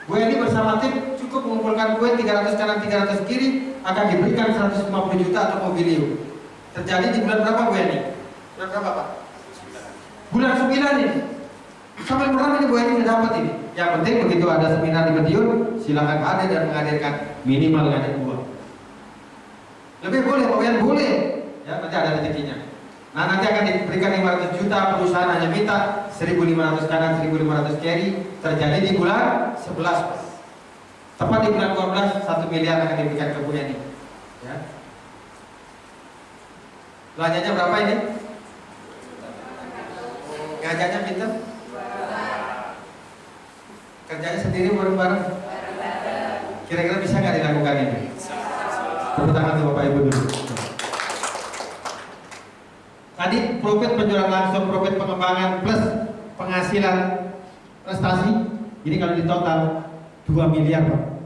Bu Heni bersama tim cukup mengumpulkan poin 300 kanan 300 kiri akan diberikan 150 juta atau mobilio. Terjadi di bulan berapa Bu Heni? Bulan berapa Pak? Bulan 9 ini. Sampai berapa ini Bu Heni sudah dapat ini? Yang penting begitu ada seminar di Madiun, silakan hadir dan menghadirkan minimal ngajak 2. Lebih boleh, pokoknya boleh, ya nanti ada rezekinya. Nah nanti akan diberikan 500 juta, perusahaan hanya minta 1.500 kanan, 1.500 kiri. Terjadi di bulan 11. Tepat di bulan 12, 1 miliar akan diberikan ke Bu Heni. Ya. Belanjanya berapa ini? Ngajaknya pinter? Kerjanya sendiri bareng-bareng? Kira-kira bisa nggak dilakukan ini? Tepuk tangan untuk Bapak Ibu dulu. Tadi profit penjualan langsung, profit pengembangan plus penghasilan prestasi. Ini kalau di total 2 miliar Pak.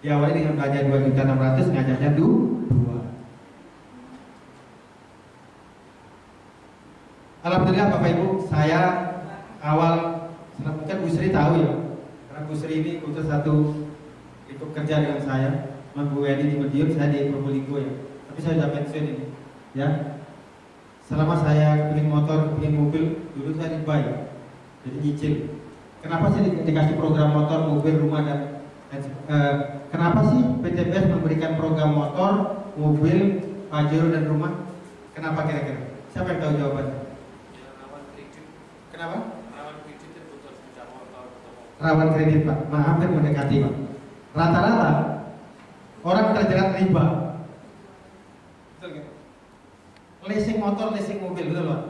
Diawali dengan belanja 2.600.000, ngajaknya 2. Alhamdulillah Bapak Ibu, saya awal mungkin Bu Sri tahu ya. Karena Bu Sri ini utus satu ikut kerja dengan saya. Bu Heni di Madiun, saya di Probolinggo ya. Tapi saya sudah pensiun ini, ya. Selama saya beli motor, beli mobil, dulu saya dibayar, jadi nyicil. Kenapa sih dikasih program motor, mobil, rumah dan kenapa sih PTPS memberikan program motor, mobil, pajero dan rumah? Kenapa kira-kira? Siapa yang tahu jawabannya? Kenapa? Rawan kredit butuh pinjam motor. Rawan kredit Pak, hampir mendekati Pak. Rata-rata orang terjerat riba. Betul kan? Leasing motor, leasing mobil, betul Pak?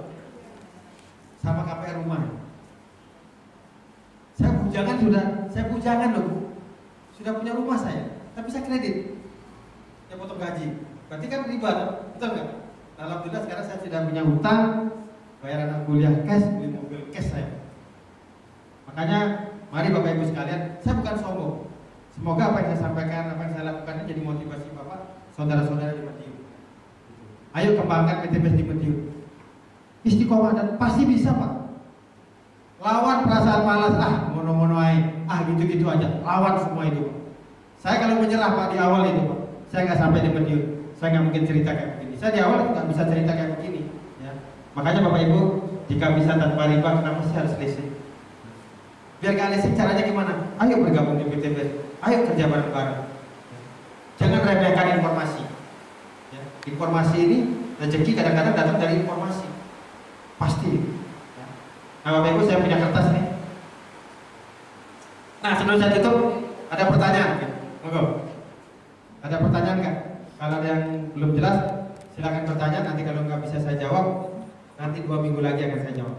Sama KPR rumah. Saya bujangan loh Bu. Sudah punya rumah saya, tapi saya kredit. Saya potong gaji. Berarti kan riba, betul nggak? Alhamdulillah sekarang saya tidak punya hutang, bayar anak kuliah cash, beli mobil cash saya. Makanya mari Bapak Ibu sekalian, saya bukan sombong. Semoga apa yang saya sampaikan, apa yang saya lakukan ini jadi motivasi Bapak, saudara-saudara di Madiun. Ayo kembangkan PTPS di Madiun. Istiqomah dan pasti bisa Pak. Lawan perasaan malas, mono-mono aja, gitu-gitu aja. Lawan semua itu Pak. Saya kalau menyerah Pak di awal itu Pak, saya nggak sampai di Madiun. Saya nggak mungkin cerita kayak begini. Saya di awal nggak bisa cerita kayak begini. Ya. Makanya Bapak Ibu, jika bisa tanpa riba, kenapa sih harus leasing? Biar nggak leasing caranya gimana? Ayo bergabung di PTPS. Ayo kerja bareng-bareng. Jangan remehkan informasi. Ya. Informasi ini rezeki kadang-kadang datang dari informasi. Pasti. Ya. Nah Bapak Ibu, saya punya kertas nih. Nah sebelum saya tutup, ada pertanyaan. Ya. Monggo. Ada pertanyaan nggak? Kalau ada yang belum jelas, silakan bertanya. Nanti kalau nggak bisa saya jawab, nanti 2 minggu lagi akan saya jawab.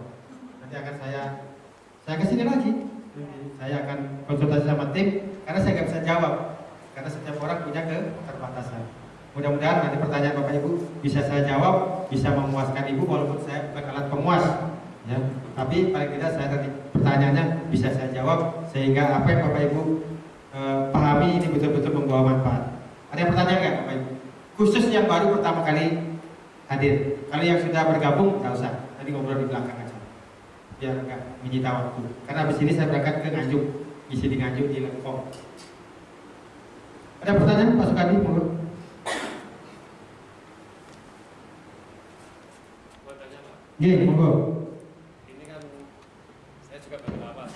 Nanti akan saya kesini lagi. Saya akan konsultasi sama tim, karena saya nggak bisa jawab. Karena setiap orang punya keterbatasan. Mudah-mudahan nanti pertanyaan Bapak Ibu bisa saya jawab, bisa memuaskan Ibu walaupun saya bukan alat pemuas. Ya. Tapi paling tidak saya tadi pertanyaannya bisa saya jawab sehingga apa yang Bapak Ibu pahami ini betul-betul membawa manfaat. Ada yang bertanya nggak Bapak Ibu? Khusus yang baru pertama kali hadir. Kalau yang sudah bergabung nggak usah. Tadi ngobrol di belakang aja. Biar nggak menyita waktu. Karena habis ini saya berangkat ke Nganjuk, isi di Nganjuk di Lengkong. Ada pertanyaan Pak Sukadi? Monggo. Nggih, monggo. Ini kan saya juga berlawas.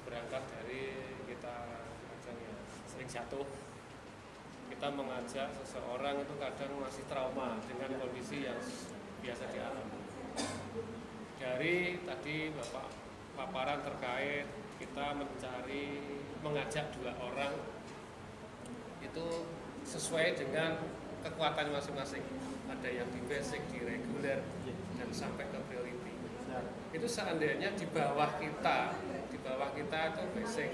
Berangkat dari kita kadang ya sering jatuh. Kita mengajak seseorang itu kadang masih trauma dengan kondisi yang biasa dialami. Dari tadi Bapak paparan terkait kita mengajak 2 orang itu sesuai dengan kekuatan masing-masing. Ada yang di basic, di reguler, dan sampai ke priority. Itu seandainya di bawah kita itu basic,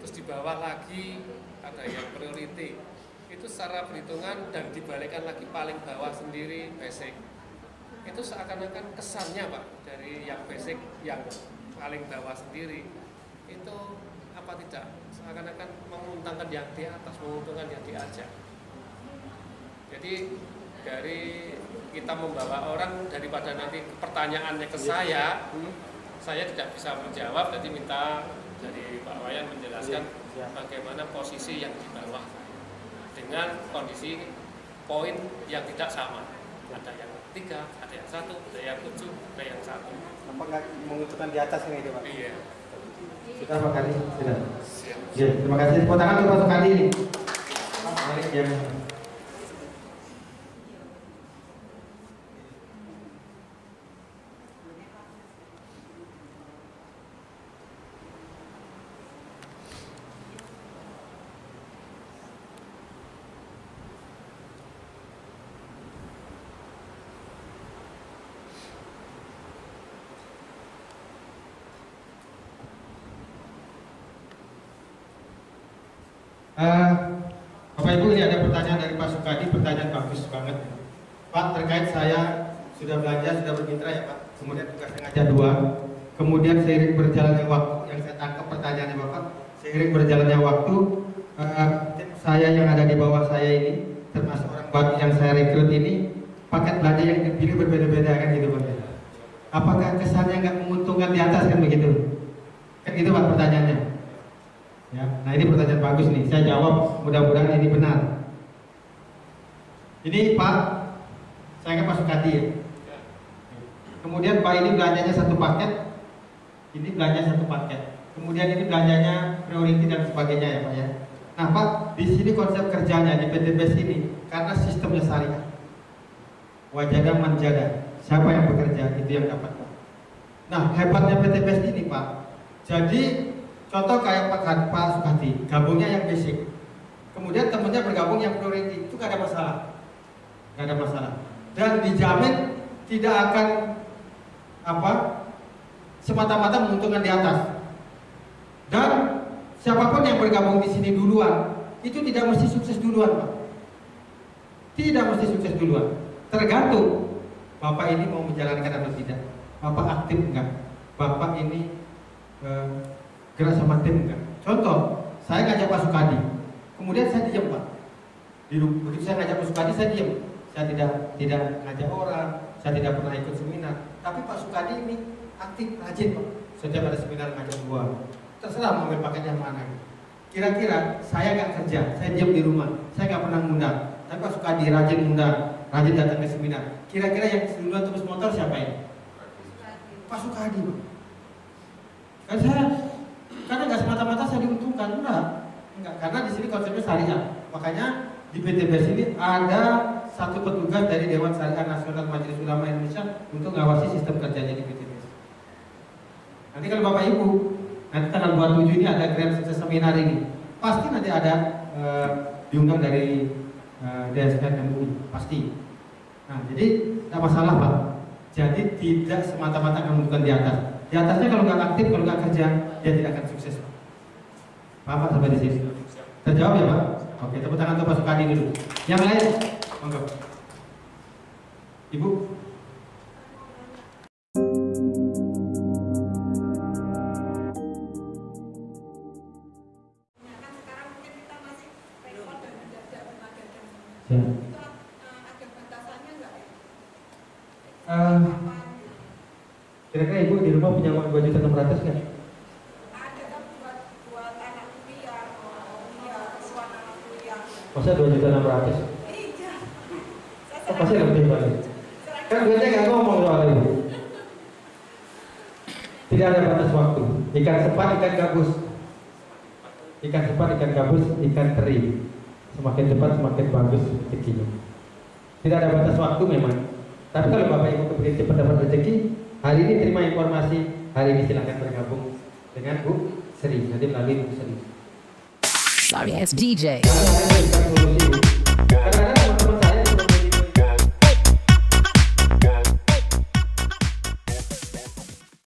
terus di bawah lagi ada yang priority. Itu secara perhitungan dan dibalikkan lagi paling bawah sendiri basic. Itu seakan-akan kesannya Pak dari yang basic yang paling bawah sendiri itu apa tidak seakan-akan menguntungkan yang di atas, menguntungkan yang diajak. Jadi dari kita membawa orang daripada nanti pertanyaannya ke saya tidak bisa menjawab, jadi minta dari Pak Wayan menjelaskan bagaimana posisi yang di bawah dengan kondisi poin yang tidak sama. Ada yang 3, ada yang 1, ada yang 7, ada yang 1. Apa nggak menguntungkan di atas ini itu Pak? Iya. Sudah Pak Kali? Sudah. Siap. Ya, terima kasih. Tepuk tangan untuk Pak Sukadi ini. Balik yang Bapak Ibu, ini ada pertanyaan dari Pak Sukadi, pertanyaan bagus banget Pak, terkait saya sudah belanja, sudah bermitra ya Pak, kemudian tugasnya ngajar 2, kemudian seiring berjalannya waktu, yang saya tangkap pertanyaannya Bapak, seiring berjalannya waktu tim saya yang ada di bawah saya ini, termasuk orang baru yang saya rekrut ini, paket belanja yang dipilih berbeda-beda kan gitu Pak. Apakah kesannya nggak menguntungkan di atas kan begitu? Kan gitu Pak pertanyaannya. Ya, nah ini pertanyaan bagus nih, saya jawab mudah-mudahan ini benar. Ini Pak, saya kan Pak Sukadi ya. Kemudian Pak ini belanjanya 1 paket, ini belanja 1 paket. Kemudian ini belanjanya priority dan sebagainya ya Pak ya. Nah Pak, di sini konsep kerjanya di PTPS ini karena sistemnya syariah. Wajada manjada, siapa yang bekerja itu yang dapat Pak. Nah hebatnya PTPS ini Pak, jadi contoh kayak Pak Sukadi, gabungnya yang basic. Kemudian temennya bergabung yang priority, itu gak ada masalah. Gak ada masalah. Dan dijamin tidak akan semata-mata menguntungkan di atas. Dan siapapun yang bergabung di sini duluan, itu tidak mesti sukses duluan Pak. Tidak mesti sukses duluan. Tergantung Bapak ini mau menjalankan atau tidak. Bapak aktif enggak? Bapak ini gerak sama tim enggak? Contoh, saya ngajak Pak Sukadi, kemudian saya diam Pak. Begitu saya ngajak Pak Sukadi, saya diam. saya tidak ngajak orang, saya tidak pernah ikut seminar. Tapi Pak Sukadi ini aktif, rajin Pak. Setiap ada seminar ngajak gua. Terserah mau ambil paket yang mana. Kira-kira saya nggak kerja, saya diam di rumah, saya nggak pernah ngundang. Tapi Pak Sukadi rajin ngundang, rajin datang ke seminar. Kira-kira yang duluan terus motor siapa ya? Pak Sukadi Pak. Kan saya, karena nggak semata-mata saya diuntungkan, enggak, karena di sini konsepnya syariah. Makanya di PTBS ini ada satu petugas dari Dewan Syariah Nasional Majelis Ulama Indonesia untuk mengawasi sistem kerjanya di PTBS. Nanti kalau Bapak Ibu, nanti tanggal 27 ini ada grand sukses seminar ini, pasti nanti ada diundang dari DSN MUI, pasti. Nah, jadi tidak masalah Pak. Jadi tidak semata-mata akan menentukan di atas. Di atasnya kalau nggak aktif, kalau nggak kerja, dia tidak akan sukses. Paham Pak sampai di sini? Terjawab ya Pak? Oke, tepuk tangan untuk Pak Sukadi dulu. Yang lain, monggo. Ibu. Kira-kira Ibu di rumah punya uang 2.600.000 nggak? Ada kan buat anak kuliah, suara anak kuliah. Masa 2.600.000? Iya. Oh, pasti lebih banyak. Kan duitnya nggak ngomong soal itu. Tidak ada batas waktu. Ikan sepat, ikan gabus. Ikan sepat, ikan gabus, ikan teri. Semakin cepat, semakin bagus rezekinya. Tidak ada batas waktu memang. Tapi kalau Bapak Ibu kepingin cepat dapat rezeki, hari ini terima informasi, hari ini silakan bergabung dengan Bu Sri, nanti melalui Bu Sri. Sorry, it's DJ. Kalau ada yang